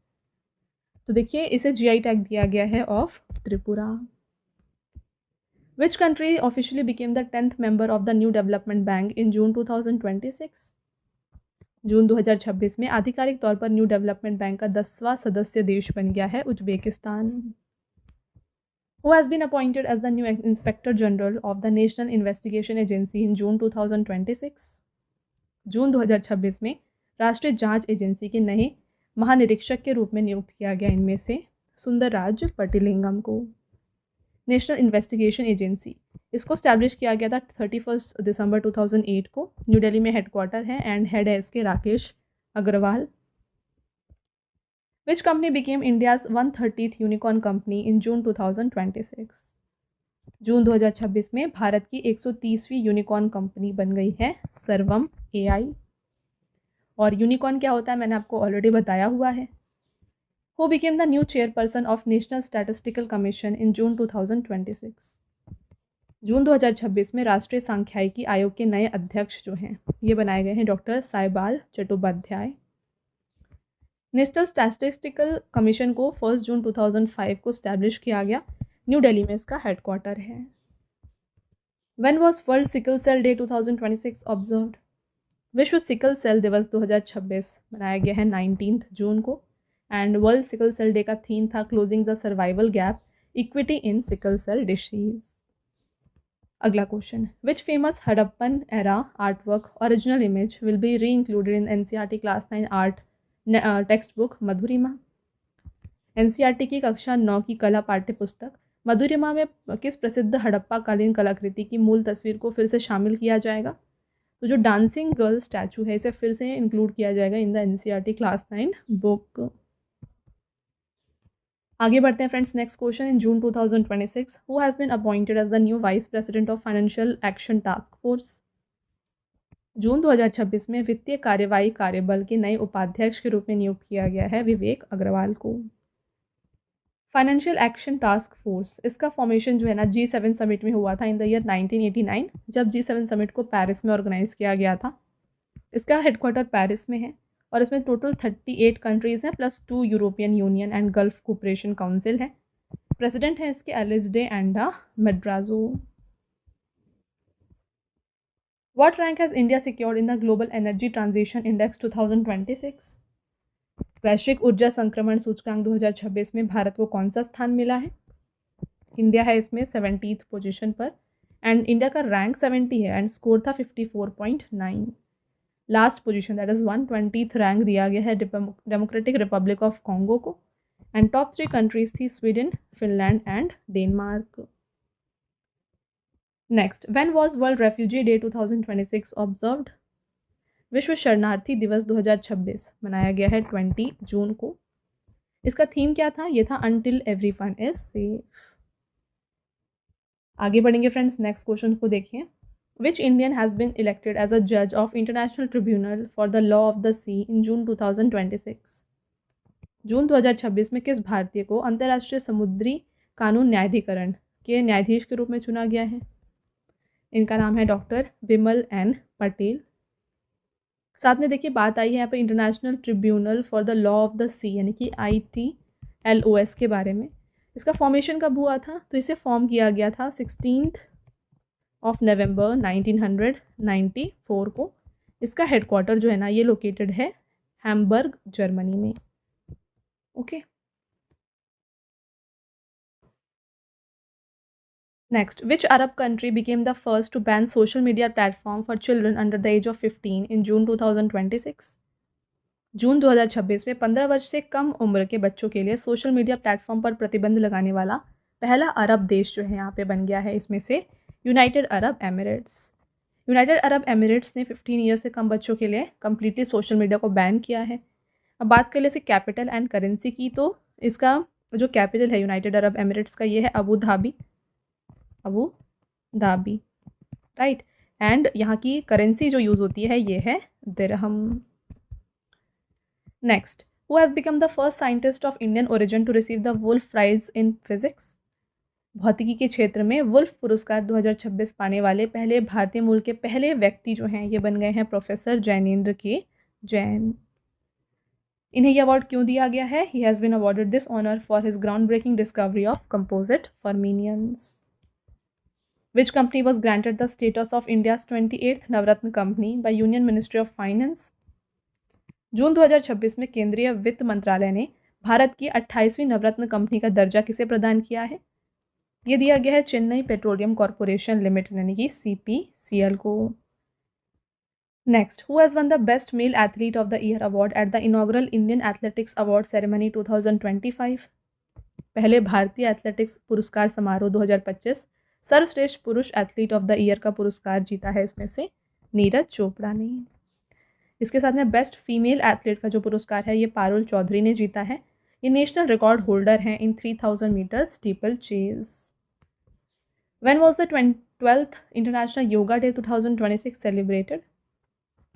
तो देखिए इसे जीआई टैग दिया गया है of Tripura. Which country officially became the 10th member of the New Development Bank in June 2026? जून 2026 में आधिकारिक तौर पर न्यू डेवलपमेंट बैंक का 10वां सदस्य देश बन गया है Uzbekistan. Who has been appointed as the new Inspector General of the National Investigation Agency in June 2026? जून 2026 में राष्ट्रीय जांच एजेंसी के नए महानिरीक्षक के रूप में नियुक्त किया गया इनमें से सुंदरराज पटिलिंगम को। नेशनल इन्वेस्टिगेशन एजेंसी, इसको स्टैब्लिश किया गया था 31 दिसंबर 2008 को। न्यू दिल्ली में हेडक्वार्टर है एंड हेड है इसके Rakesh Agarwal. Which company became India's 130th unicorn company in June 2026? जून 2026 में भारत की 130वीं यूनिकॉर्न कंपनी बन गई है सर्वम एआई। और यूनिकॉर्न क्या होता है मैंने आपको ऑलरेडी बताया हुआ है। Who became the new chairperson of National Statistical Commission in June 2026? जून 2026 में राष्ट्रीय सांख्यिकी आयोग के नए अध्यक्ष जो हैं ये बनाए गए हैं doctor Saibal Chattopadhyay. National Statistical Commission को 1 जून 2005 को स्टैब्लिश किया गया। न्यू दिल्ली में इसका हेडक्वार्टर है। When was World Sickle Cell Day 2026 observed? विश्व सिकल सेल दिवस 2026 मनाया गया है 19 जून को। And World Sickle Cell Day का थीम था closing the survival gap equity in sickle cell disease. अगला question, which famous Harappan era artwork original image will be re included in NCERT class 9 art textbook Madhurima? NCERT की कक्षा 9 की कला पाठ्य पुस्तक मधुरिमा में किस प्रसिद्ध हड़प्पा कालीन कलाकृति की मूल तस्वीर को फिर से शामिल किया जाएगा? तो जो डांसिंग गर्ल स्टैचू है इसे फिर से इंक्लूड किया जाएगा in the NCERT class 9 book. आगे बढ़ते हैं friends. Next question, in June 2026 who has been appointed as the new vice president of financial action task force? जून 2026 में वित्तीय कार्यवाही कार्यबल के नए उपाध्यक्ष के रूप में नियुक्त किया गया है विवेक अग्रवाल को। फाइनेंशियल एक्शन टास्क फोर्स, इसका फॉर्मेशन जो है ना G7 समिट में हुआ था इन द ईयर 1989, जब G7 समिट को पेरिस में ऑर्गेनाइज किया गया था। इसका हेडक्वार्टर पेरिस में है और इसमें टोटल 38 कंट्रीज़ हैं plus 2 European union and gulf cooperation council है। प्रेसिडेंट है इसके एलिसडे Enda मेड्राजो। What rank has India secured in the Global Energy Transition Index 2026? वैश्विक ऊर्जा संक्रमण सूचकांक 2026 में भारत को कौन सा स्थान मिला है? इंडिया है इसमें 70th पोजीशन पर एंड इंडिया का रैंक 70 है एंड स्कोर था 54.9। Last position that is 120th rank दिया गया है डेमोक्रेटिक रिपब्लिक ऑफ कॉन्गो को एंड टॉप 3 कंट्रीज थी Sweden, Finland and Denmark. Next, when was world refugee day 2026 observed? विश्व शरणार्थी दिवस 2026 मनाया गया है 20 जून को। इसका थीम क्या था? ये था अनटिल एवरीवन इज सेफ। आगे बढ़ेंगे फ्रेंड्स, नेक्स्ट क्वेश्चन को देखिए। Which Indian has been elected as a जज of international tribunal for the law of the sea in June 2026? जून 2026 में किस भारतीय को अंतर्राष्ट्रीय समुद्री कानून न्यायाधिकरण के न्यायाधीश के रूप में चुना गया है? इनका नाम है डॉक्टर विमल एन पटेल। साथ में देखिए बात आई है यहाँ पर international tribunal for the law of the sea यानी कि ITLOS के बारे में। इसका फॉर्मेशन कब हुआ था? तो इसे फॉर्म किया गया था 16 नवंबर 1994 को इसका हेडक्वार्टर जो है ना ये लोकेटेड है हैम्बर्ग जर्मनी में। Okay, next, which Arab country became the first to ban social media platform for children under the age of 15 in June 2026? जून 2026 में 15 वर्ष से कम उम्र के बच्चों के लिए सोशल मीडिया प्लेटफॉर्म पर प्रतिबंध लगाने वाला पहला अरब देश जो है यहाँ पे बन गया है, इसमें से United Arab Emirates. United Arab Emirates ने 15 ईयर से कम बच्चों के लिए कम्प्लीटली सोशल मीडिया को बैन किया है। अब बात कर ले इसे कैपिटल एंड करेंसी की, तो इसका जो कैपिटल है यूनाइटेड अरब एमिरेट्स का ये है Abu Dhabi, Abu Dhabi, right. And यहाँ की करेंसी जो यूज़ होती है ये है dirham. Next, who has become the first scientist of Indian origin to receive the Wolf prize in physics? भौतिकी के क्षेत्र में वुल्फ पुरस्कार 2026 पाने वाले पहले भारतीय मूल के पहले व्यक्ति जो हैं ये बन गए हैं प्रोफेसर जैनेंद्र के जैन। इन्हें यह अवार्ड क्यों दिया गया है? He has been awarded this honour for his ground breaking discovery of composite fermions. Which company was granted the status of India's 28th Navratna company by Union Ministry of Finance? जून 2026 में केंद्रीय वित्त मंत्रालय ने भारत की 28वीं नवरत्न कंपनी का दर्जा किसे प्रदान किया है? ये दिया गया है चेन्नई पेट्रोलियम कॉरपोरेशन लिमिटेड यानी कि CPCL को। Next, who has won the best male athlete of the year award at the inaugural Indian athletics award ceremony 2025? पहले भारतीय एथलेटिक्स पुरस्कार समारोह 2025 सर्वश्रेष्ठ पुरुष एथलीट ऑफ द ईयर का पुरस्कार जीता है इसमें से नीरज चोपड़ा ने। इसके साथ में बेस्ट फीमेल एथलीट का जो पुरस्कार है ये पारुल चौधरी ने जीता है। ये नेशनल रिकॉर्ड होल्डर हैं in 3000 metre steeplechase. When was the 12th international yoga day 2026 celebrated?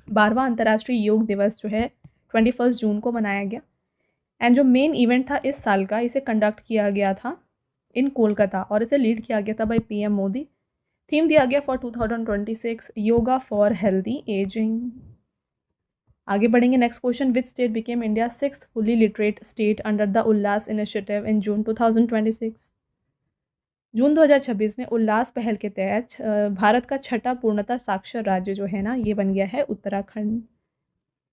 12वां अंतर्राष्ट्रीय योग दिवस जो है 21 जून को मनाया गया। एंड जो मेन इवेंट था इस साल का, इसे कंडक्ट किया गया था इन कोलकाता और इसे लीड किया गया था बाय PM मोदी। थीम दिया गया for 2026 yoga for healthy ageing. आगे बढ़ेंगे, next question, which state became India 6th fully literate state under the Ullas initiative in June 2026? जून 2026 में उल्लास पहल के तहत भारत का छठा पूर्णतः साक्षर राज्य जो है ना ये बन गया है उत्तराखंड।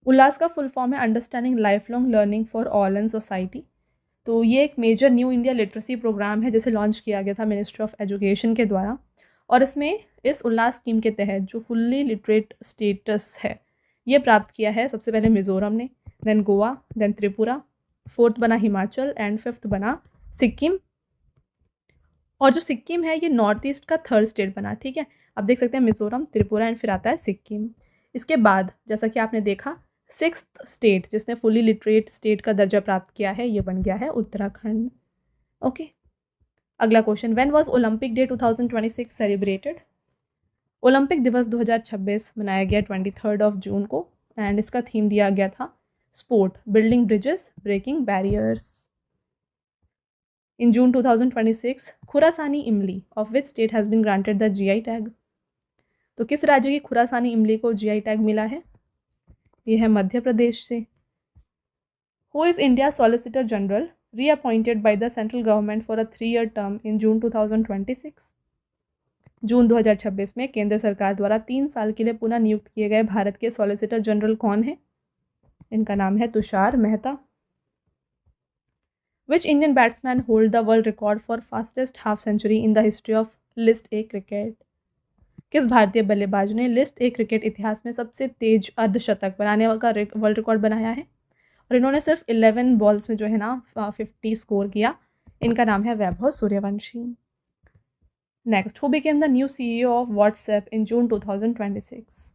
उल्लास का फुल फॉर्म है understanding lifelong learning for all in society. तो ये एक major new India literacy programme है जिसे लॉन्च किया गया था मिनिस्ट्री ऑफ एजुकेशन के द्वारा। और इसमें इस उल्लास स्कीम के तहत जो फुल्ली लिटरेट स्टेटस है ये प्राप्त किया है सबसे पहले मिज़ोरम ने, then Goa, then Tripura, 4th बना हिमाचल एंड 5th बना सिक्किम। और जो सिक्किम है ये नॉर्थ ईस्ट का 3rd स्टेट बना, ठीक है। अब देख सकते हैं मिज़ोरम, त्रिपुरा एंड फिर आता है सिक्किम। इसके बाद जैसा कि आपने देखा 6th स्टेट जिसने फुली लिटरेट स्टेट का दर्जा प्राप्त किया है ये बन गया है उत्तराखंड। ओके, अगला question, when was Olympic day 2026 celebrated? Olympic दिवस 2026 मनाया गया 23 जून को एंड इसका थीम दिया गया था sport, building bridges, breaking barriers. In June 2026 Khurasani imli of which state has been granted the GI tag? तो किस राज्य की खुरासानी इमली को GI टैग मिला है? ये है मध्य प्रदेश से। Who is India solicitor general reappointed by the central government for a 3-year term in June 2026? जून 2026 में केंद्र सरकार द्वारा 3 साल के लिए पुनः नियुक्त किए गए भारत के सॉलिसिटर जनरल कौन है? इनका नाम है Tushar Mehta. Which Indian batsman hold the world record for fastest half century in the history of list A cricket? किस भारतीय बल्लेबाज ने लिस्ट ए क्रिकेट इतिहास में सबसे तेज अर्धशतक बनाने का वर्ल्ड रिकॉर्ड बनाया है? और इन्होंने सिर्फ 11 बॉल्स में जो है ना 50 स्कोर किया। इनका नाम है Vaibhav Suryavanshi. Next, who became the new CEO of WhatsApp in June 2026?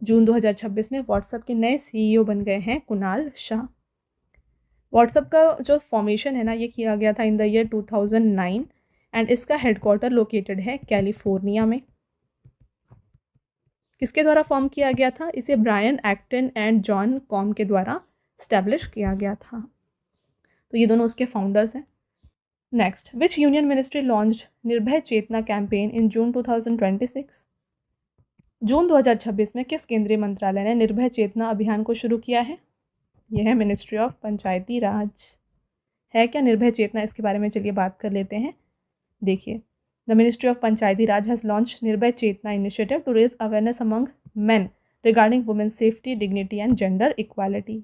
जून 2026 में व्हाट्सएप के नए CEO बन गए हैं कुणाल शाह। व्हाट्सएप का जो फॉर्मेशन है ना ये किया गया था इन द ईयर 2009 एंड इसका हेडक्वार्टर लोकेटेड है कैलिफोर्निया में। किसके द्वारा फॉर्म किया गया था? इसे Brian Acton and Jan Koum के द्वारा स्टैब्लिश किया गया था। तो ये दोनों उसके फाउंडर्स हैं। Next, which union ministry launched निर्भय चेतना कैंपेन इन जून 2026? जून 2026 में किस केंद्रीय मंत्रालय ने निर्भय चेतना अभियान को शुरू किया है? यह है मिनिस्ट्री ऑफ पंचायती राज। है क्या निर्भय चेतना? इसके बारे में चलिए बात कर लेते हैं। देखिए, the ministry of Panchayati Raj has launch Nirbhay Chetna initiative to raise awareness among men regarding women's safety, dignity, and gender equality.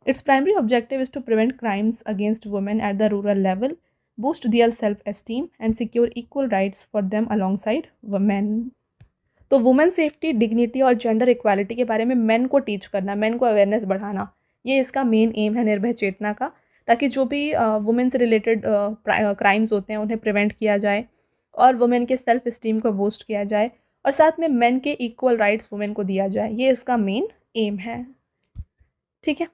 Its primary objective is to prevent crimes against women at the rural level, boost their self-esteem, and secure equal rights for them alongside women. तो women safety, dignity और gender equality के बारे में main को teach करना, main को awareness बढ़ाना, ये इसका मेन एम है निर्भय चेतना का, ताकि जो भी वुमेन से रिलेटेड क्राइम्स होते हैं उन्हें प्रिवेंट किया जाए और वुमेन के सेल्फ इस्टीम को बूस्ट किया जाए और साथ में मेन के इक्वल राइट्स वुमेन को दिया जाए। ये इसका मेन एम है। ठीक है,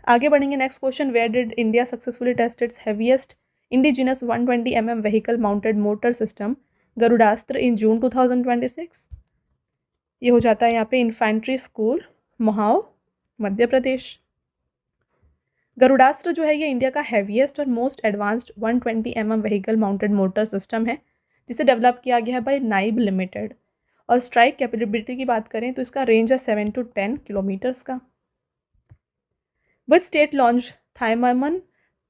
आगे बढ़ेंगे। Next question, where did India successfully test its heaviest indigenous 120 mm vehicle mounted mortar system Garudastra in June 2026? ये हो जाता है यहाँ पे इन्फेंट्री स्कूल, मोहाव, मध्य प्रदेश। गरुडास्त्र जो है ये इंडिया का हैवीएस्ट और most advanced 120 mm vehicle mounted mortar system है, जिसे डेवलप किया गया है बाय नाइब लिमिटेड। और स्ट्राइक कैपेबिलिटी की बात करें तो इसका रेंज है 7 to 10 किलोमीटर्स का। Which state launch Thaimaman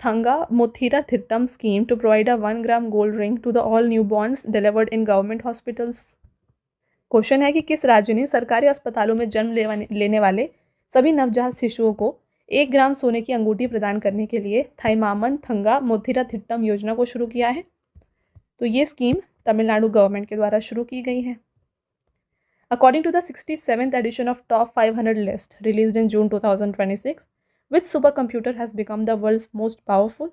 Thanga Mothira Thittam scheme to provide a 1 gram gold ring to the all newborns delivered in government hospitals? Question है कि किस राज्य ने सरकारी अस्पतालों में जन्म लेने वाले सभी नवजात शिशुओं को 1 ग्राम सोने की अंगूठी प्रदान करने के लिए थाइमामन थंगा मोथीरा थिट्टम योजना को शुरू किया है? तो ये स्कीम तमिलनाडु गवर्नमेंट के द्वारा शुरू की गई है। According to the 67th edition of top 500 list released in June 2026, which supercomputer has become the world's most powerful?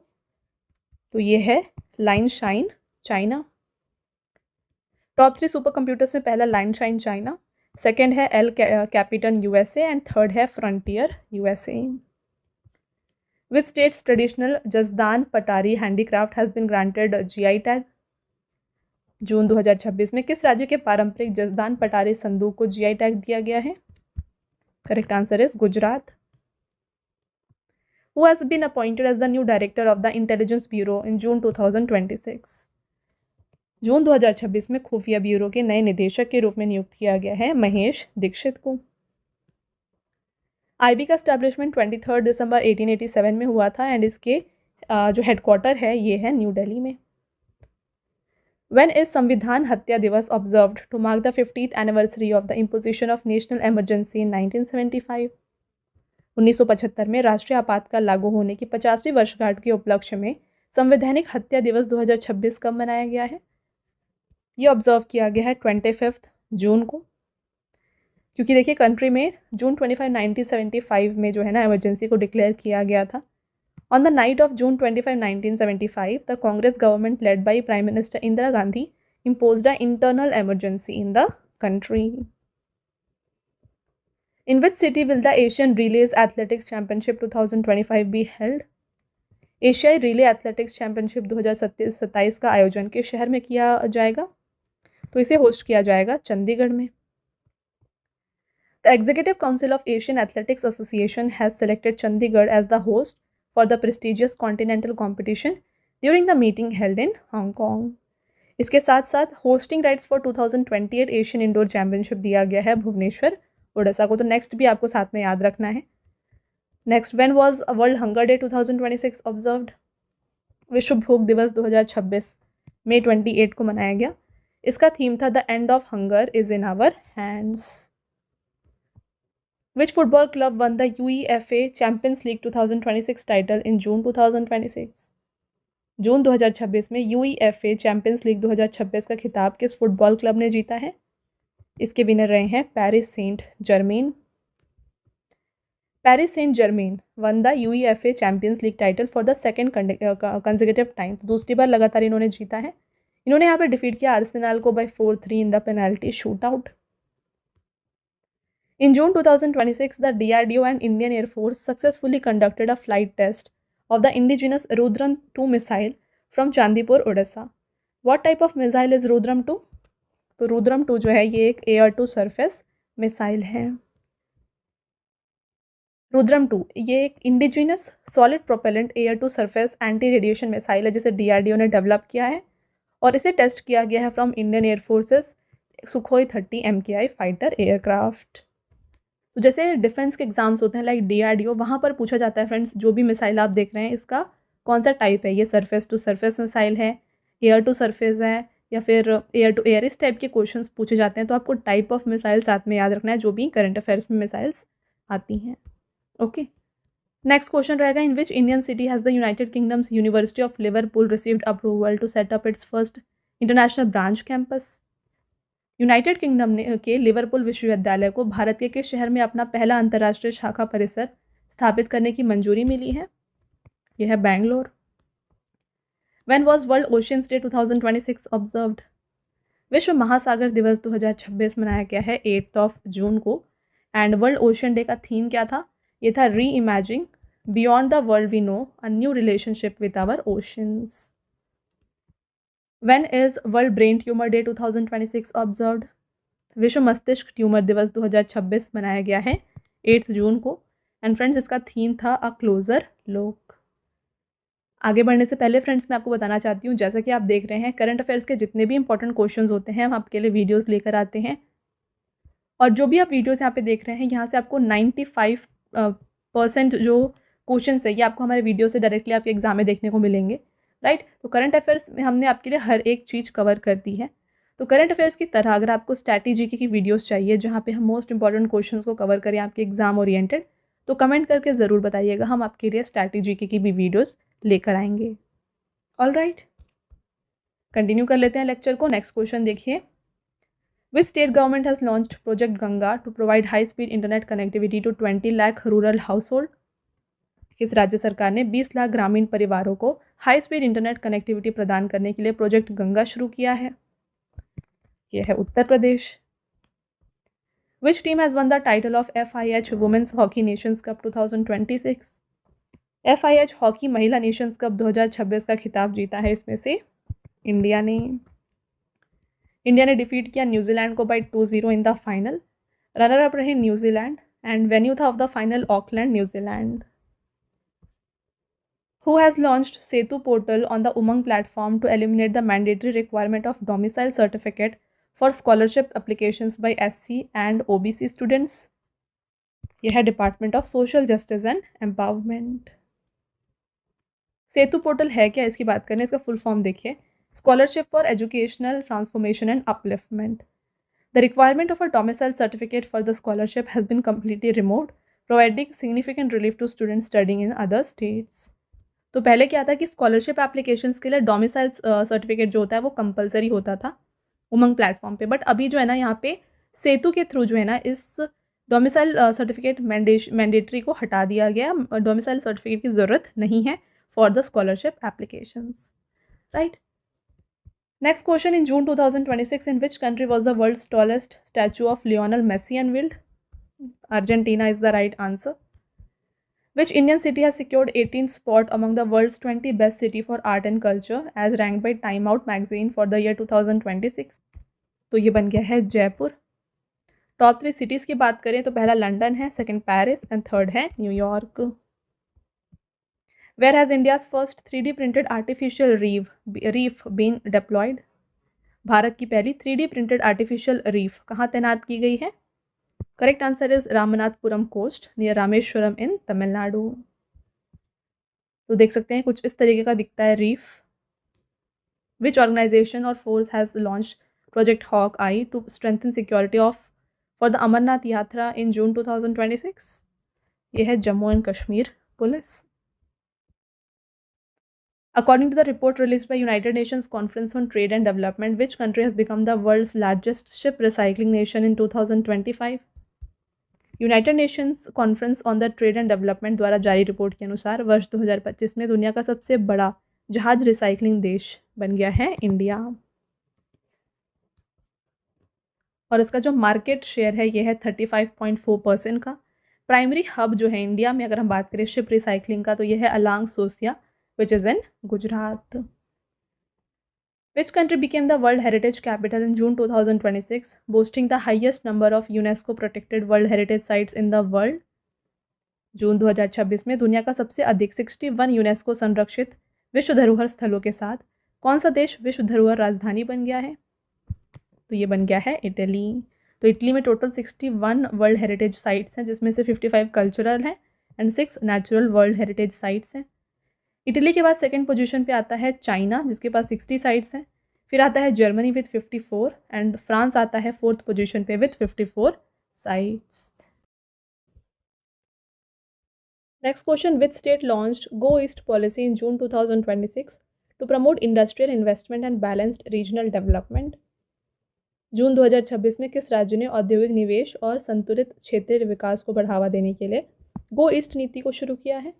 तो ये है लाइन शाइन चाइना। टॉप 3 सुपर कंप्यूटर्स में पहला लाइन शाइन चाइना, सेकेंड है El Capitan USA and third है Frontier USA. Which state's traditional Jasdan Patari handicraft has been granted GI tag? जून 2026 में किस राज्य के पारंपरिक जसदान पटारी संदूक को जीआई टैग दिया गया है? Correct answer is Gujarat. Who has been appointed as the new director of the Intelligence Bureau in June 2026? जून 2026 में खुफिया ब्यूरो के नए निदेशक के रूप में नियुक्त किया गया है महेश दीक्षित को। आईबी का स्टैब्लिशमेंट 23 दिसंबर 1887 में हुआ था एंड इसके जो हेडक्वार्टर है ये है न्यू दिल्ली में। When is संविधान हत्या दिवस observed to mark the 50th anniversary of the imposition of national emergency in 1975? 1975 में राष्ट्रीय आपातकाल लागू होने की 50वीं वर्षगांठ के उपलक्ष्य में संवैधानिक हत्या दिवस 2026 कब मनाया गया है? ये ऑब्जर्व किया गया है 25 जून को, क्योंकि देखिए कंट्री में जून 25 1975 में जो है ना इमरजेंसी को डिक्लेयर किया गया था। On the night of June 25 1975 the Congress government led by prime minister Indira Gandhi imposed an internal emergency in the country. In which city will the Asian Relays Athletics Championship 2025 be held? एशियाई relay athletics championship 2027 का आयोजन किस शहर में किया जाएगा? तो इसे होस्ट किया जाएगा चंडीगढ़ में। The Executive Council of Asian Athletics Association has selected Chandigarh as the host for the prestigious continental competition during the meeting held in Hong Kong. इसके साथ साथ hosting rights for 2028 Asian indoor championship दिया गया है भुवनेश्वर ओडिशा को। तो next भी आपको साथ में याद रखना है। Next, when was world hunger day 2026 observed? विश्व भूख दिवस 2026 मई 28 को मनाया गया। इसका थीम था the end of hunger is in our hands. Which football club won the UEFA champions league 2026 title in June 2026? जून 2026 में UEFA चैंपियंस लीग 2026 का खिताब किस फुटबॉल क्लब ने जीता है? इसके विनर रहे हैं Paris Saint Germain. Paris Saint Germain won the UEFA champions league title for the second consecutive time. दूसरी बार लगातार इन्होंने जीता है। इन्होंने यहाँ पे डिफीट किया आर्सेनल को by 4-3 in the penalty shootout. In June 2026, the DRDO and Indian Air Force successfully conducted a flight test of the indigenous Rudram 2 missile from Chandipur, Odisha. What type of missile is Rudram 2? तो Rudram 2 जो है ये एक air to surface missile है। Rudram 2 ये एक indigenous solid propellant air to surface anti radiation missile है जिसे DRDO ने डेवलप किया है और इसे टेस्ट किया गया है from Indian air forces Sukhoi 30 MKI fighter aircraft. तो जैसे डिफेंस के एग्जाम्स होते हैं लाइक DRDO, वहाँ पर पूछा जाता है फ्रेंड्स जो भी मिसाइल आप देख रहे हैं इसका कौन सा टाइप है, ये सरफेस टू सरफेस मिसाइल है, एयर टू सरफेस है या फिर एयर टू एयर, इस टाइप के क्वेश्चंस पूछे जाते हैं। तो आपको टाइप ऑफ मिसाइल साथ में याद रखना है जो भी करंट अफेयर्स में मिसाइल्स आती हैं। ओके, नेक्स्ट क्वेश्चन रहेगा, in which Indian city has the United Kingdom's University of Liverpool received approval to set up its first international branch campus. United Kingdom ने के लिवरपूल विश्वविद्यालय को भारत के किस शहर में अपना पहला अंतर्राष्ट्रीय शाखा परिसर स्थापित करने की मंजूरी मिली है? यह है Bangalore. When was World Oceans Day 2026 observed? विश्व महासागर दिवस 2026 मनाया गया है 8 जून को। एंड वर्ल्ड ओशन डे का थीम क्या था? ये था reimagining beyond the world we know a new relationship with our oceans. When is World Brain Tumor Day 2026 observed? विश्व मस्तिष्क ट्यूमर दिवस 2026 मनाया गया है 8 जून को। एंड फ्रेंड्स, इसका थीम था अ क्लोजर लुक। आगे बढ़ने से पहले फ्रेंड्स, मैं आपको बताना चाहती हूँ, जैसा कि आप देख रहे हैं, करंट अफेयर्स के जितने भी इंपॉर्टेंट क्वेश्चंस होते हैं हम आपके लिए वीडियोस लेकर आते हैं। और जो भी आप वीडियोस यहाँ पे देख रहे हैं, यहाँ से आपको 95% जो क्वेश्चंस है ये आपको हमारे वीडियो से डायरेक्टली आपके एग्जाम में देखने को मिलेंगे, राइट। तो करंट अफेयर्स में हमने आपके लिए हर एक चीज़ कवर कर दी है। तो करंट अफेयर्स की तरह अगर आपको स्ट्रैटेजी की वीडियोज़ चाहिए जहाँ पर हम मोस्ट इंपॉर्टेंट क्वेश्चन को कवर करें आपके एग्जाम ओरिएंटेड, तो कमेंट करके ज़रूर बताइएगा, हम आपके लिए स्ट्रैटेजी की भी वीडियोज़ लेकर आएंगे। ऑल राइट, कंटिन्यू कर लेते हैं लेक्चर को। नेक्स्ट क्वेश्चन देखिए, which state government has launched project Ganga to provide high speed internet connectivity to 20 lakh rural household. किस राज्य सरकार ने 20 लाख ग्रामीण परिवारों को हाई स्पीड इंटरनेट कनेक्टिविटी प्रदान करने के लिए प्रोजेक्ट गंगा शुरू किया है? यह है Uttar Pradesh. Which team has won the title of FIH women's hockey nations cup 2026? FIH hockey महिला नेशंस कप 2026 का खिताब जीता है इसमें से इंडिया ने। इंडिया ने डिफीट किया न्यूजीलैंड को by 2-0 in the final. Runner up रहे न्यूजीलैंड एंड वेन्यू था of the final Auckland, New Zealand. Who has launched Setu portal on the Umang platform to eliminate the mandatory requirement of domicile certificate for scholarship applications by SC and OBC students? यह है department of social justice and empowerment. Setu portal है क्या, इसकी बात करें, इसका full form देखिए, scholarship for educational transformation and upliftment. The requirement of a domicile certificate for the scholarship has been completely removed, providing significant relief to students studying in other states. तो पहले क्या था कि स्कॉलरशिप एप्लीकेशंस के लिए domicile certificate जो होता है वो कंपलसरी होता था उमंग प्लेटफॉर्म पे, बट अभी जो है ना यहाँ पे सेतु के थ्रू जो है ना इस डोमिसाइल सर्टिफिकेट मैंडेटरी को हटा दिया गया। डोमिसाइल सर्टिफिकेट की ज़रूरत नहीं है for the scholarship applications, right? Next question, in June 2026, in which country was the world's tallest statue of Lionel Messi unveiled? Argentina is the right answer. Which Indian city has secured 18th spot among the world's 20 best city for art and culture as ranked by Time Out magazine for the year 2026? तो ये बन गया है Jaipur. Top 3 cities की बात करें तो पहला लंदन है, सेकंड पेरिस एंड थर्ड है New York. Where has India's first 3D printed artificial reef been deployed? Bharat की पहली 3D printed artificial reef कहाँ तैनात की गई है? Correct answer is Ramanathapuram coast near Rameswaram in Tamil. Nadu देख सकते हैं कुछ इस तरीके का दिखता है रीफ। विच ऑर्गेनाइजेशन और force has launch project hawk eye to strengthen security of for the Amarnath Yatra in June 2026? ये है Jammu and Kashmir police. According to the report released by United Nations Conference on Trade and Development, which country has become the world's largest ship recycling nation in 2025? United Nations conference on the trade and development द्वारा जारी report के अनुसार वर्ष 2025 में दुनिया का सबसे बड़ा जहाज रिसाइकलिंग देश बन गया है इंडिया। और इसका जो मार्केट शेयर है ये है 35.4% का। प्राइमरी हब जो है इंडिया में अगर हम बात करें शिप रिसाइकलिंग का तो ये है along सोसिया which is in Gujarat. Which country became the World Heritage Capital in June 2026, boasting the highest number of UNESCO protected World Heritage sites in the world? जून 2026 में दुनिया का सबसे अधिक 61 यूनेस्को संरक्षित विश्व धरोहर स्थलों के साथ कौन सा देश विश्व धरोहर राजधानी बन गया है? तो ये बन गया है इटली। तो इटली में टोटल 61 वर्ल्ड हेरिटेज साइट्स हैं जिसमें से 55 कल्चरल हैं and 6 natural world heritage sites हैं। इटली के बाद सेकंड पोजीशन पे आता है चाइना जिसके पास 60 साइट्स हैं। फिर आता है जर्मनी विथ 54 एंड फ्रांस आता है 4th पोजीशन पे with 54 sites. Next question, which state launched go east policy in June 2026 to promote industrial investment and balanced regional development. जून 2026 में किस राज्य ने औद्योगिक निवेश और संतुलित क्षेत्रीय विकास को बढ़ावा देने के लिए गो ईस्ट नीति को शुरू किया है?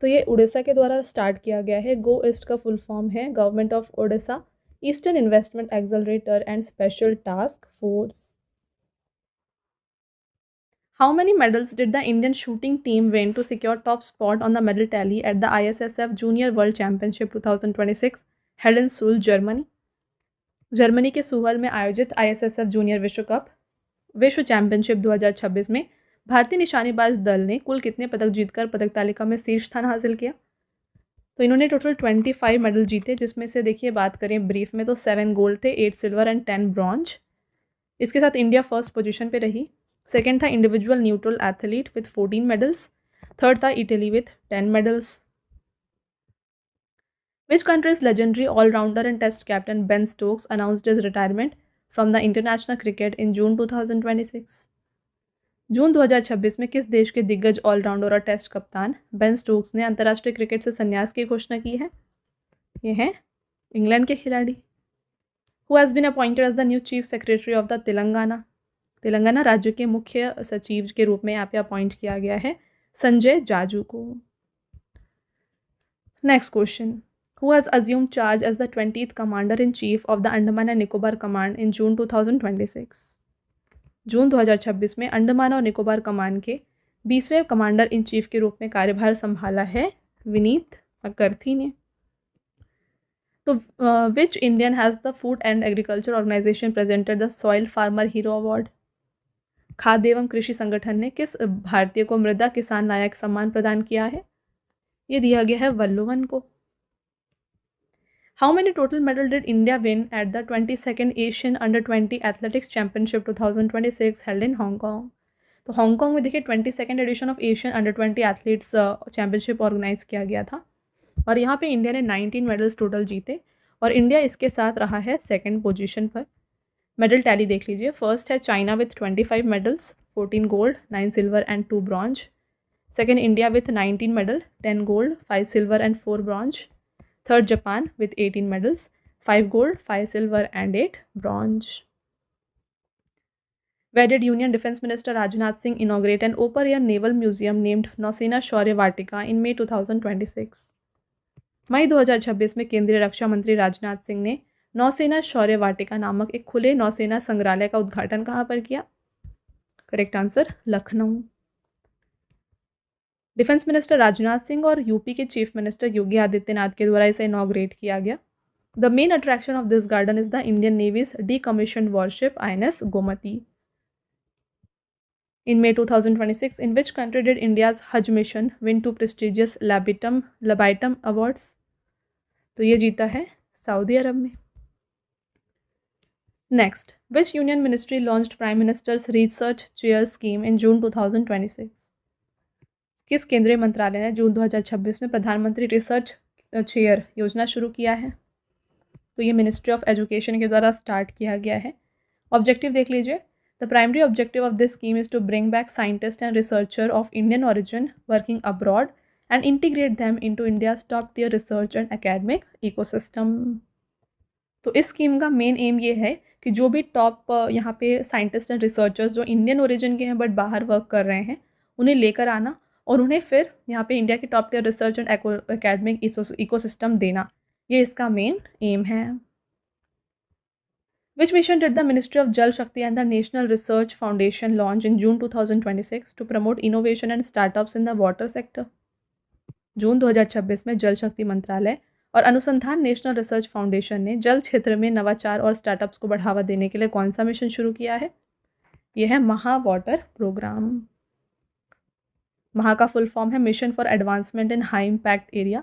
तो ये उड़ीसा के द्वारा स्टार्ट किया गया है। गो ईस्ट का फुल फॉर्म है government of Odisha eastern investment accelerator and special task force. How many medals did the Indian shooting team win to secure top spot on the medal tally at the ISSF Junior World Championship 2026 held in Seoul, Germany? Germany के सूहल में आयोजित ISSF junior विश्व cup विश्व championship 2026 में भारतीय निशानेबाज दल ने कुल कितने पदक जीतकर पदक तालिका में शीर्ष स्थान हासिल किया? तो इन्होंने टोटल 25 मेडल जीते, जिसमें से देखिए बात करें ब्रीफ में तो 7 गोल्ड थे, 8 सिल्वर एंड 10 ब्रॉन्ज। इसके साथ इंडिया फर्स्ट पोजीशन पे रही। सेकंड था individual neutral athlete with 14 medals. Third था Italy with 10 medals. Which country's legendary all-rounder and test captain Ben Stokes announced his retirement from the international cricket in June 2026? जून 2026 में किस देश के दिग्गज ऑलराउंडर और टेस्ट कप्तान बेन स्टोक्स ने अंतर्राष्ट्रीय क्रिकेट से संन्यास की घोषणा की है? ये हैं इंग्लैंड के खिलाड़ी। Who has been appointed as the new chief secretary of the Telangana? Telangana राज्य के मुख्य सचिव के रूप में यहाँ पे अपॉइंट किया गया है संजय जाजू को। Next question, who has assumed charge as the 20th Commander-in-Chief of the Andaman and Nicobar Command in June 2026? जून 2026 में अंडमान और निकोबार कमान के 20वें कमांडर इन चीफ के रूप में कार्यभार संभाला है विनीत मकर्थी ने। तो which Indian has the food and agriculture organisation presented the soil farmer hero award? खाद्य एवं कृषि संगठन ने किस भारतीय को मृदा किसान नायक सम्मान प्रदान किया है? ये दिया गया है वल्लुवन को। How many total medals did India win at the 22nd Asian Under-20 Athletics Championship 2026 held in Hong Kong? तो हांगकांग में देखिए 22nd edition of Asian under 20 athletes championship organise किया गया था और यहाँ पे इंडिया ने 19 मेडल्स टोटल जीते और इंडिया इसके साथ रहा है सेकंड पोजीशन पर। मेडल टैली देख लीजिए। फर्स्ट है China with 25 medals, 14 gold, 9 silver and 2 bronze. Second India with 19 medal, 10 gold, 5 silver and 4 bronze. Third, Japan with 18 medals, 5 gold, 5 silver and 8 bronze. Where did Union Defence Minister Rajnath Singh inaugurate an open-air naval museum named Nausena Shaurya Vatika in May 2026? मई 2026 में केंद्रीय रक्षा मंत्री राजनाथ सिंह ने नौसेना शौर्य वाटिका नामक एक खुले नौसेना संग्रहालय का उद्घाटन कहाँ पर किया? Correct answer Lucknow. Defence minister Rajnath Singh और यूपी के चीफ मिनिस्टर योगी आदित्यनाथ के द्वारा इसे इनॉग्रेट किया गया। The main attraction of this garden is the Indian navy's decommissioned warship INS Gomti. In May 2026, in which country did India's Hajj mission win 2 prestigious Labaitum awards? तो ये जीता है सऊदी अरब में। Next, which union ministry launched prime minister's research chair scheme in June 2026? किस केंद्रीय मंत्रालय ने जून 2026 में प्रधानमंत्री रिसर्च चेयर योजना शुरू किया है? तो ये मिनिस्ट्री ऑफ एजुकेशन के द्वारा स्टार्ट किया गया है। ऑब्जेक्टिव देख लीजिए। The primary objective of this scheme is to bring back scientist and researcher of Indian origin working abroad and integrate them into India's top tier research and academic ecosystem. तो इस scheme का main M ये है कि जो भी top यहाँ पे साइंटिस्ट एंड रिसर्चर्स जो इंडियन ओरिजिन के हैं बट बाहर वर्क कर रहे हैं, उन्हें लेकर आना और उन्हें फिर यहाँ पे इंडिया के top tier research and academic ecosystem देना, ये इसका मेन एम है। Which mission did the ministry of Jal Shakti and the national research foundation launch in June 2026 to promote innovation and startups in the water sector? जून 2026 में जल शक्ति मंत्रालय और अनुसंधान नेशनल रिसर्च फाउंडेशन ने जल क्षेत्र में नवाचार और स्टार्टअप्स को बढ़ावा देने के लिए कौन सा मिशन शुरू किया है? यह है महा वाटर प्रोग्राम। महा का फुल फॉर्म है mission for advancement in high impact area.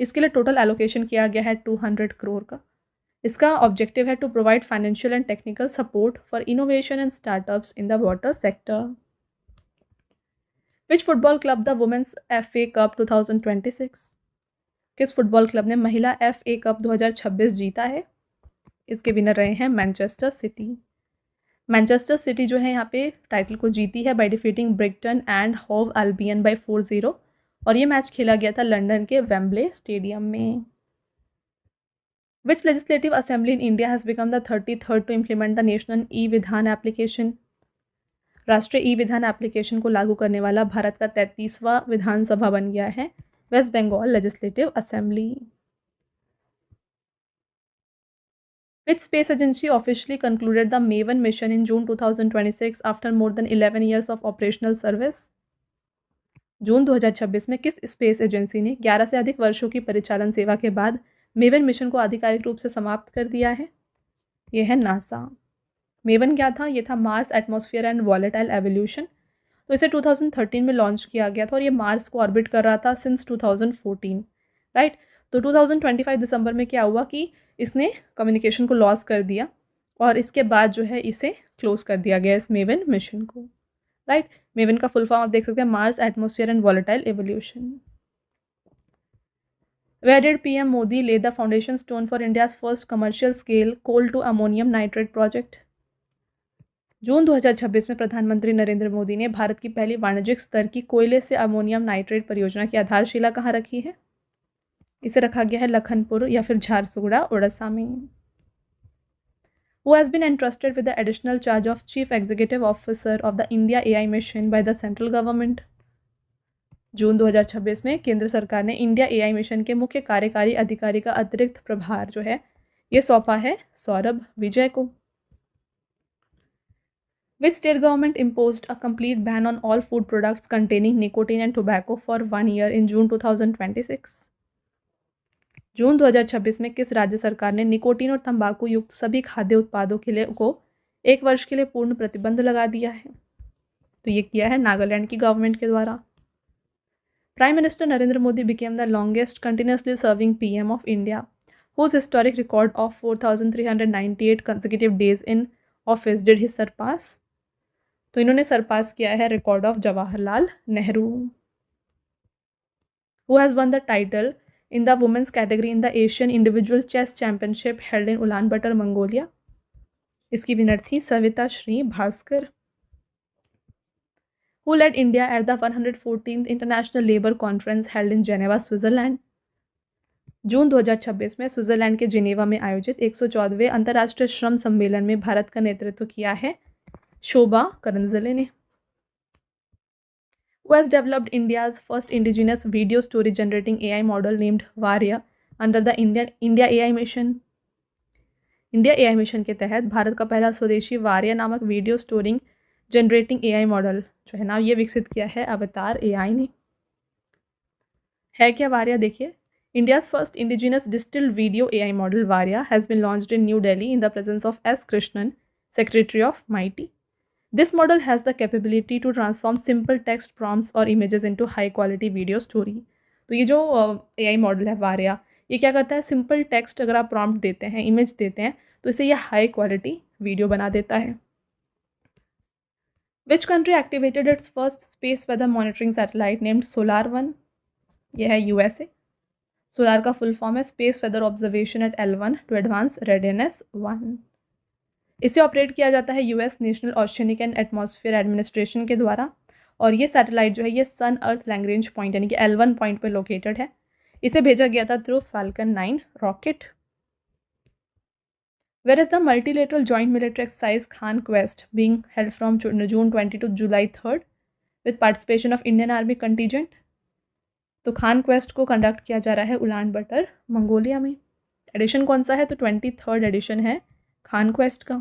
इसके लिए टोटल एलोकेशन किया गया है 200 करोड़ का। इसका ऑब्जेक्टिव है to provide financial and technical support for innovation and startups in the water sector. Which football club the women's FA cup 2026? किस football club ने महिला FA कप 2026 जीता है? इसके विनर रहे हैं मैनचेस्टर सिटी। मैनचेस्टर सिटी जो है यहाँ पे टाइटल को जीती है by defeating Brighton and Hove Albion by 4-0 और ये मैच खेला गया था लंदन के वेम्बले स्टेडियम में। Which legislative assembly in India has become the 33rd to implement the national e Vidhan application? राष्ट्रीय ई विधान एप्लीकेशन को लागू करने वाला भारत का 33वां विधानसभा बन गया है West Bengal legislative assembly. Which space agency officially concluded the MAVEN mission in June 2026 after more than 11 years of operational service? जून 2026 में किस स्पेस एजेंसी ने 11 से अधिक वर्षों की परिचालन सेवा के बाद मेवन मिशन को आधिकारिक रूप से समाप्त कर दिया है? यह है नासा। मेवन क्या था? ये था Mars atmosphere and volatile evolution. तो इसे 2013 में लॉन्च किया गया था और ये मार्स को ऑर्बिट कर रहा था सिंस 2014, राइट। तो 2025 दिसंबर में क्या हुआ कि इसने कम्युनिकेशन को लॉस कर दिया और इसके बाद जो है इसे क्लोज कर दिया गया इस मेवन मिशन को, राइट। मेवन का फुल फॉर्म आप देख सकते हैं, Mars atmosphere and volatile evolution. Where did PM Modi lay the foundation stone for India's first commercial scale coal to ammonium nitrate project? जून 2026 में प्रधानमंत्री नरेंद्र मोदी ने भारत की पहली वाणिज्यिक स्तर की कोयले से अमोनियम नाइट्रेट परियोजना की आधारशिला कहाँ रखी है? इसे रखा गया है लखनपुर या फिर झारसुगुड़ा, उड़ीसा में। Who has been entrusted with the additional charge of Chief Executive Officer of the India AI Mission by the central government? जून 2026 में केंद्र सरकार ने इंडिया AI मिशन के मुख्य कार्यकारी अधिकारी का अतिरिक्त प्रभार जो है ये सौंपा है सौरभ विजय को। Which state government imposed a complete ban on all food products containing nicotine and tobacco for 1 year in June 2026? जून 2026 में किस राज्य सरकार ने निकोटीन और तंबाकू युक्त सभी खाद्य उत्पादों के लिए को 1 वर्ष के लिए पूर्ण प्रतिबंध लगा दिया है? तो ये किया है नागालैंड की गवर्नमेंट के द्वारा। Prime minister Narendra Modi became the longest continuously serving PM of India, whose historic record of 4,398 consecutive days in office did he surpass? तो इन्होंने सरपास किया है record of Jawaharlal Nehru. Who has won the title in the women's category in the Asian Individual Chess Championship held in Ulaanbaatar, Mongolia? इसकी winner थी Savita Shri Bhaskar. Who led India at the 114th International Labour Conference held in Geneva, Switzerland? जून 2026 में Switzerland के Geneva में आयोजित 114वें अंतर्राष्ट्रीय श्रम सम्मेलन में भारत का नेतृत्व किया है शोभा करंजले ने। Who has developed India's first indigenous video story generating AI model named Varya under the India AI mission? India AI mission के तहत भारत का पहला स्वदेशी वारिया नामक video storing generating AI model जो है ना ये विकसित किया है अवतार AI ने। है क्या वारिया? देखिए, India's first indigenous distilled video AI model Varya has been launched in New Delhi in the presence of S. Krishnan, Secretary of MIT. This model has the capability to transform simple text prompts or images into high quality video story. तो ये जो AI model है वारिया, ये क्या करता है, simple text अगर आप प्रॉम्प्ट देते हैं, इमेज देते हैं, तो इसे ये हाई क्वालिटी वीडियो बना देता है। Which country activated its first space weather monitoring satellite named Solar 1? यह है USA। सोलार का फुल फॉर्म है space weather observation at L1 to advance readiness 1। इसे ऑपरेट किया जाता है US national oceanic and atmosphere administration के द्वारा और ये सैटेलाइट जो है ये सन अर्थ लैग्रेंज पॉइंट यानी कि L1 पॉइंट पर लोकेटेड है। इसे भेजा गया था through falcon 9 rocket. Where is the multilateral joint military exercise Khan Quest being held from June 20 to July 3rd with participation of Indian Army contingent? तो खान क्वेस्ट को कंडक्ट किया जा रहा है उलानबटर मंगोलिया में। एडिशन कौन सा है? तो 23rd एडिशन है खान क्वेस्ट का।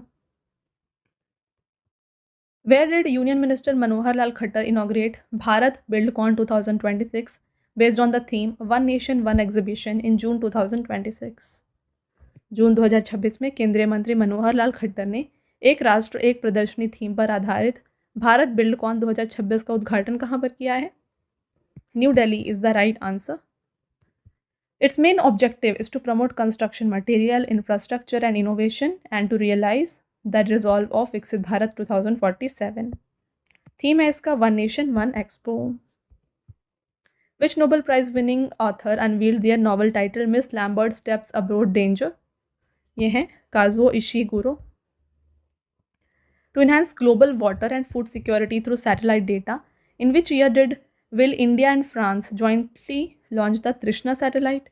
Where did Union Minister Manohar Lal Khattar inaugurate Bharat BuildCon 2026 based on the theme One Nation One Exhibition in June 2026? जून 2026 में केंद्रीय मंत्री मनोहर लाल खट्टर ने एक राष्ट्र एक प्रदर्शनी थीम पर आधारित भारत बिल्डकॉन 2026 का उद्घाटन कहाँ पर किया है? New Delhi is the right answer. Its main objective is to promote construction material, infrastructure and innovation and to realize the resolve of Viksit Bharat 2047. Theme है इसका One Nation One Expo. Which Nobel Prize winning author unveiled their novel title Miss Lambert Steps Abroad Danger? ये हैं Kazuo Ishiguro. To enhance global water and food security through satellite data, in which year will India and France jointly launch the Trishna satellite?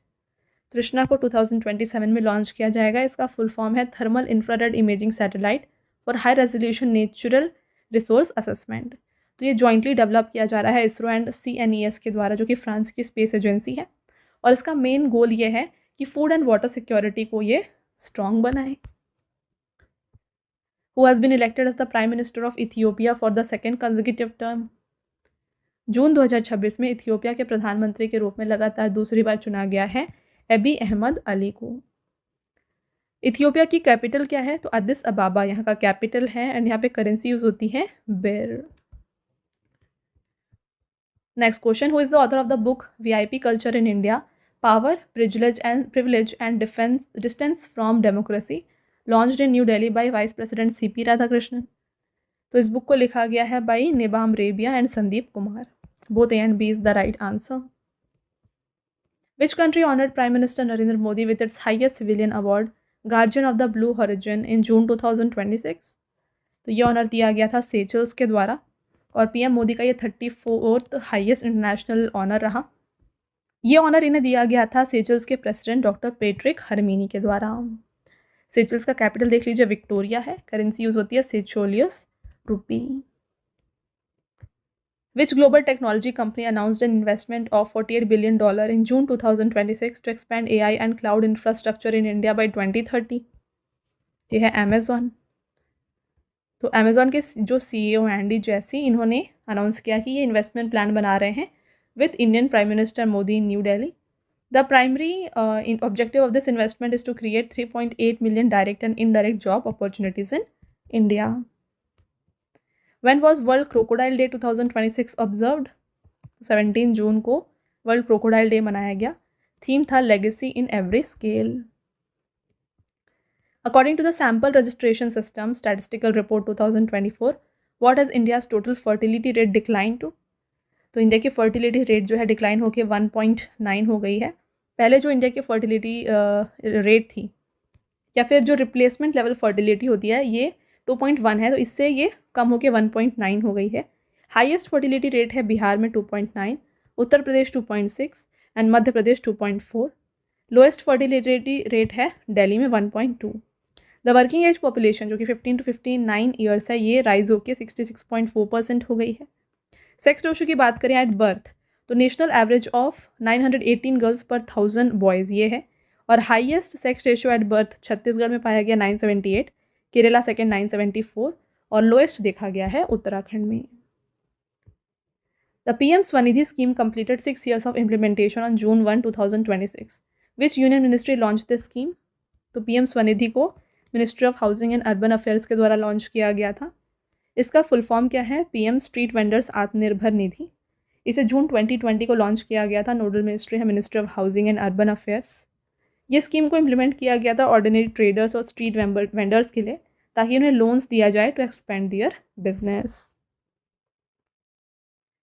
तृष्णा को 2027 में launch किया जाएगा। इसका full form है thermal infrared imaging satellite for high resolution natural resource assessment. तो ये jointly develop किया जा रहा है इसरो एंड CNES के द्वारा, जो कि फ्रांस की स्पेस एजेंसी है। और इसका मेन गोल ये है कि फूड एंड वाटर सिक्योरिटी को ये स्ट्रॉन्ग बनाए। Who has been elected as the Prime Minister of Ethiopia for the second consecutive term? जून 2026 में इथियोपिया के प्रधानमंत्री के रूप में लगातार दूसरी बार चुना गया है एबी अहमद अली को। इथियोपिया की कैपिटल क्या है? तो अदिस अबाबा यहाँ का कैपिटल है एंड यहाँ पे करेंसी यूज होती है बेर। Next question, who is the author of the book VIP culture in India, power, privilege and distance from democracy, launched in new Delhi by vice president CP Radhakrishnan? तो इस बुक को लिखा गया है by Nabam Rebia and Sandeep Kumar. Both A and B is the right answer. Which country honored Prime Minister Narendra Modi with its highest civilian award, Guardian of the Blue Horizon, in June 2026? तो ये honour दिया गया था सेचल्स के द्वारा और PM मोदी का ये 34th हाईएस्ट इंटरनेशनल ऑनर रहा। ये ऑनर इन्हें दिया गया था सेचल्स के प्रेसिडेंट डॉक्टर पेट्रिक हरमीनी के द्वारा। सेचल्स का कैपिटल देख लीजिए विक्टोरिया है, करेंसी यूज होती है सेचोलियस रूपी। Which global technology company announced an investment of $48 billion in June 2026 to expand AI and cloud infrastructure in India by 2030? ये है Amazon। तो Amazon के जो CEO हैं एंडी जैसी, इन्होंने अनाउंस किया कि ये इन्वेस्टमेंट प्लान बना रहे हैं with Indian prime minister Modi in new Delhi. The primary objective of this investment is to create 3.8 million direct and indirect job opportunities in India. When was World Crocodile Day 2026 observed? 17 June को World Crocodile Day मनाया गया। Theme था legacy in every scale. According to the Sample Registration System Statistical Report 2024, what has India's total fertility rate declined to? तो India की fertility rate जो है decline होकर 1.9 हो गई है। पहले जो इंडिया की फर्टिलिटी रेट थी या फिर जो रिप्लेसमेंट लेवल फर्टिलिटी होती है ये 2.1 है, तो इससे ये कम होकर 1.9 हो गई है। हाईएस्ट फर्टिलिटी रेट है बिहार में 2.9, Uttar Pradesh 2.6 and Madhya Pradesh 2.4। Lowest fertility rate है दिल्ली में 1.2। द वर्किंग एज पॉपुलेशन जो कि 15 to 59 ईयर्स है, ये राइज होकर 66.4% हो गई है। सेक्स रेशो की बात करें एट बर्थ, तो नेशनल एवरेज ऑफ 918 गर्ल्स पर 1000 बॉयज़ ये है। और highest sex ratio at birth Chhattisgarh में पाया गया 978, केरला सेकेंड 974 और लोएस्ट देखा गया है उत्तराखंड में। The PM Swanidhi scheme completed 6 years of implementation on June 1, 2026. Which union ministry launched this scheme? तो PM स्वनिधि को ministry of housing and urban affairs के द्वारा लॉन्च किया गया था। इसका फुल फॉर्म क्या है? PM street vendors Atmanirbhar Nidhi. इसे जून 2020 को लॉन्च किया गया था। नोडल मिनिस्ट्री है ministry of housing and urban affairs. ये स्कीम को इम्प्लीमेंट किया गया था ऑर्डिनरी ट्रेडर्स और स्ट्रीट वेंडर्स के लिए, ताकि उन्हें लोन्स दिया जाए to expand their business.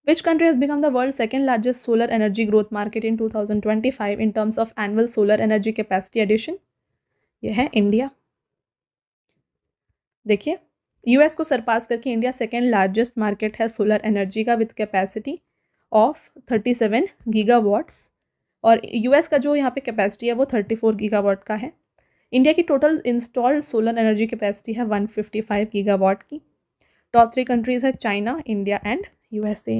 Which country has become the world's second largest solar energy growth market in 2025 in terms of annual solar energy capacity addition? यह है इंडिया। देखिए US को सरपास करके इंडिया सेकेंड लार्जेस्ट मार्केट है solar energy का with capacity of 37 gigawatts और US का जो यहाँ पे कैपेसिटी है वो 34 गीगावाट का है। इंडिया की total installed solar energy capacity है 155 गीगावाट की। टॉप 3 कंट्रीज है China, India and USA।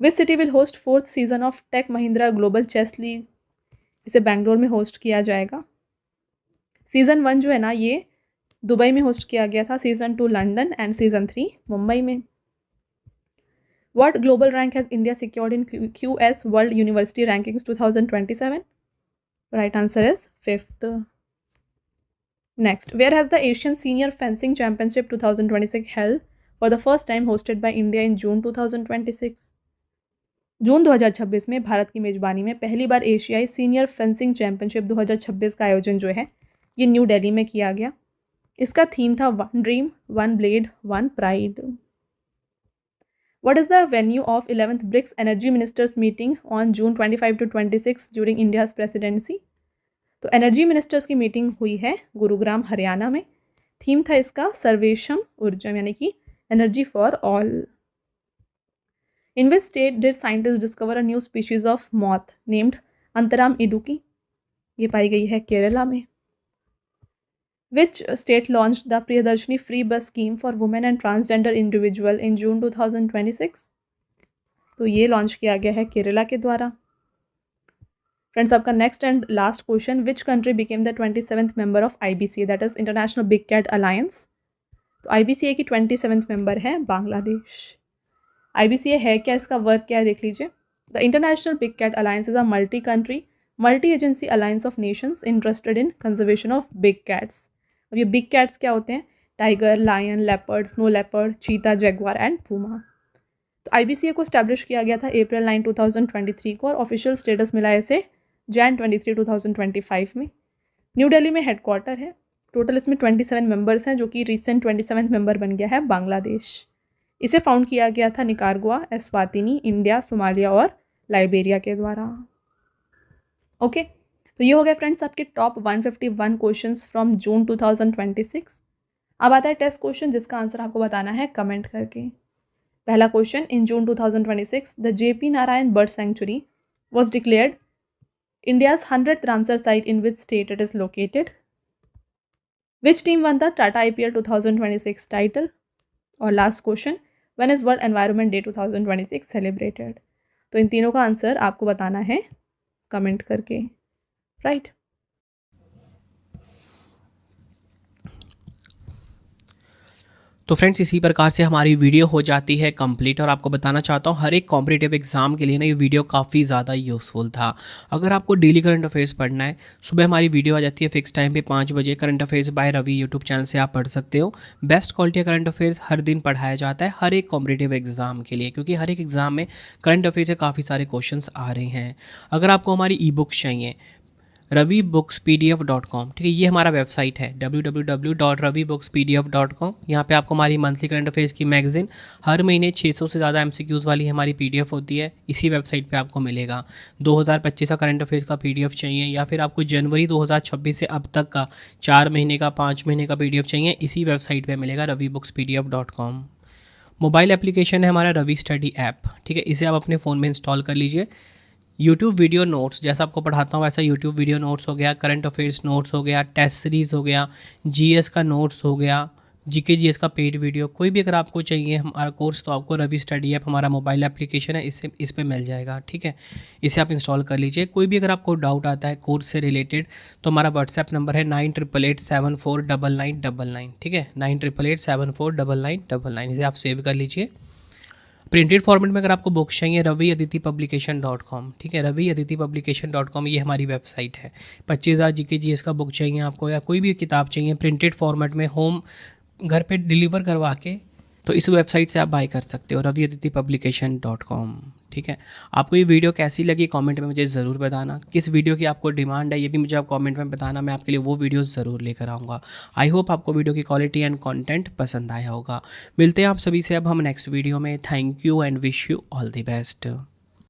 Which city will host 4th season of Tech Mahindra Global Chess League? इसे बेंगलोर में होस्ट किया जाएगा। सीज़न 1 जो है ना ये दुबई में होस्ट किया गया था, season 2 London and season 3 Mumbai में। What global rank has India secured in QS world university rankings 2027? Right answer is 5th। Next, where has the Asian senior fencing championship 2026 held for the first time hosted by India in June 2026? जून 2026 में भारत की मेजबानी में पहली बार एशियाई senior fencing championship 2026 का आयोजन जो है ये न्यू दिल्ली में किया गया। इसका थीम था one dream, one blade, one pride. What is the venue of 11th BRICS energy ministers meeting on June 25 to 26 during India's presidency? तो एनर्जी मिनिस्टर्स की मीटिंग हुई है गुरुग्राम हरियाणा में। थीम था इसका सर्वेशम ऊर्जम, यानी कि energy for all. In which state did scientist discover a new species of moth named Antaram Idukki? ये पाई गई है केरला में। Which state launch the Priyadarshini free bus scheme for women and transgender individual in June 2026? तो ये लॉन्च किया गया है केरला के द्वारा। फ्रेंड्स, आपका next and last question, which country became the 27th member of IBCA, that is International Big Cat Alliance? तो IBCA की 27th मेंबर है बांग्लादेश। IBCA है क्या, इसका वर्क क्या है देख लीजिए। The International Big Cat Alliance is a multi country multi agency alliance of nations interested in conservation of big cats. अब ये बिग कैट्स क्या होते हैं? Tiger, lion, leopard, snow leopard, cheetah, jaguar and puma. तो IBCA को establish किया गया था अप्रैल 9, 2023 को, और ऑफिशियल स्टेटस मिला है इसे Jan 23, 2025 में। न्यू दिल्ली में हेडक्वार्टर है। टोटल इसमें 27 मेंबर्स हैं, जो कि रिसेंट 27th मेंबर बन गया है बांग्लादेश। इसे फाउंड किया गया था निकारागुआ, एस्वातिनी, इंडिया, सोमालिया और लाइबेरिया के द्वारा। ओके, तो ये हो गए फ्रेंड्स आपके टॉप 151 क्वेश्चंस फ्रॉम जून 2026। अब आता है टेस्ट क्वेश्चन, जिसका आंसर आपको बताना है कमेंट करके। पहला question, in June 2026 the JP Narayan bird century was declared India's 100th Ramsar site, in which state it is located? Which team won the Tata IPL 2026 title? और last question, when is World Environment Day 2026 celebrated? तो इन तीनों का answer आपको बताना है comment करके, right? तो friends, इसी प्रकार से हमारी वीडियो हो जाती है कंप्लीट। और आपको बताना चाहता हूँ, हर एक कॉम्पिटिटिव एग्जाम के लिए ना ये वीडियो काफ़ी ज़्यादा यूज़फुल था। अगर आपको डेली करंट अफेयर्स पढ़ना है, सुबह हमारी वीडियो आ जाती है फिक्स टाइम पे 5 बजे। Current affairs by Ravi YouTube channel से आप पढ़ सकते हो। बेस्ट क्वालिटी का करंट अफेयर्स हर दिन पढ़ाया जाता है हर एक कॉम्पिटिटिव एग्जाम के लिए, क्योंकि हर एक एग्जाम में करंट अफेयर्स से काफ़ी सारे क्वेश्चन आ रहे हैं। अगर आपको हमारी ई बुक्स चाहिए, ravibooks.pdf.com, ठीक है, ये हमारा वेबसाइट है www.ravibooks.pdf.com। यहाँ पे आपको हमारी मंथली करंट अफेयर्स की मैगजीन हर महीने 600 से ज़्यादा MCQs वाली हमारी PDF होती है, इसी वेबसाइट पे आपको मिलेगा। 2025 का करंट अफेयर्स का PDF चाहिए, या फिर आपको जनवरी 2026 से अब तक का 4 महीने का 5 महीने का PDF चाहिए, इसी वेबसाइट पर मिलेगा ravibooks.pdf.com। मोबाइल एप्लीकेशन है हमारा रवि स्टडी ऐप, ठीक है, इसे आप अपने फ़ोन में इंस्टॉल कर लीजिए। यूट्यूब वीडियो नोट्स, जैसा आपको पढ़ाता हूँ वैसा यूट्यूब वीडियो नोट्स हो गया, करंट अफेयर्स नोट्स हो गया, टेस्ट सीरीज़ हो गया, GS का नोट्स हो गया, GK GS का पेड वीडियो, कोई भी अगर आपको चाहिए हमारा कोर्स, तो आपको रवि स्टडी ऐप हमारा मोबाइल एप्लीकेशन है, इससे इस पर मिल जाएगा, ठीक है, इसे आप इंस्टॉल कर लीजिए। कोई भी अगर आपको डाउट आता है कोर्स से रिलेटेड, तो हमारा व्हाट्सएप नंबर है 9888749999, ठीक है, 9888749999, इसे आप सेव कर लीजिए। प्रिंटेड फॉर्मेट में अगर आपको बुक्स चाहिए, raviaditipublication.com, ठीक है, raviaditipublication.com, ये हमारी वेबसाइट है। 25,000 GK GS का बुक चाहिए आपको, या कोई भी किताब चाहिए प्रिंटेड फॉर्मेट में, होम घर पे डिलीवर करवा के, तो इस वेबसाइट से आप बाय कर सकते हो, raviaditipublication.com, ठीक है। आपको ये वीडियो कैसी लगी कमेंट में मुझे ज़रूर बताना। किस वीडियो की आपको डिमांड है ये भी मुझे आप कमेंट में बताना, मैं आपके लिए वो वीडियो ज़रूर लेकर आऊँगा। आई होप आपको वीडियो की क्वालिटी एंड कंटेंट पसंद आया होगा। मिलते हैं आप सभी से अब हम नेक्स्ट वीडियो में। Thank you and wish you all the best.